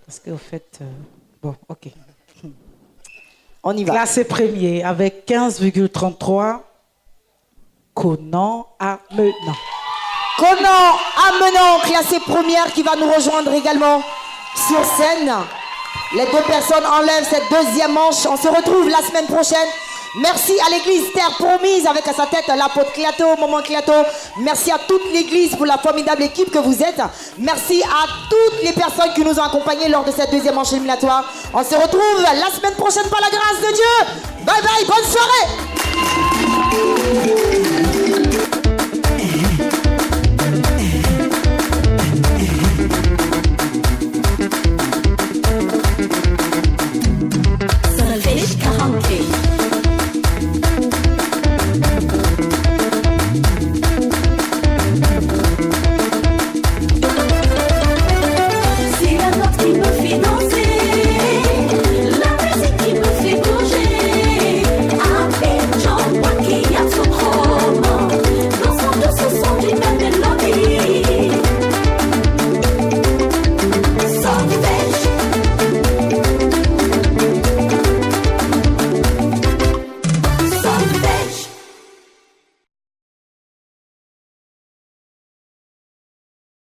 Parce qu'au fait, bon, ok. On y va. Classé premier avec 15,33. Conan Amenant. Conan Amenant, classé première, qui va nous rejoindre également sur scène. Les 2 personnes enlèvent cette 2e manche. On se retrouve la semaine prochaine. Merci à l'église Terre Promise avec à sa tête l'apôtre Clato, Maman Clato. Merci à toute l'église pour la formidable équipe que vous êtes. Merci à toutes les personnes qui nous ont accompagnés lors de cette 2e manche éliminatoire. On se retrouve la semaine prochaine par la grâce de Dieu. Bye bye, bonne soirée.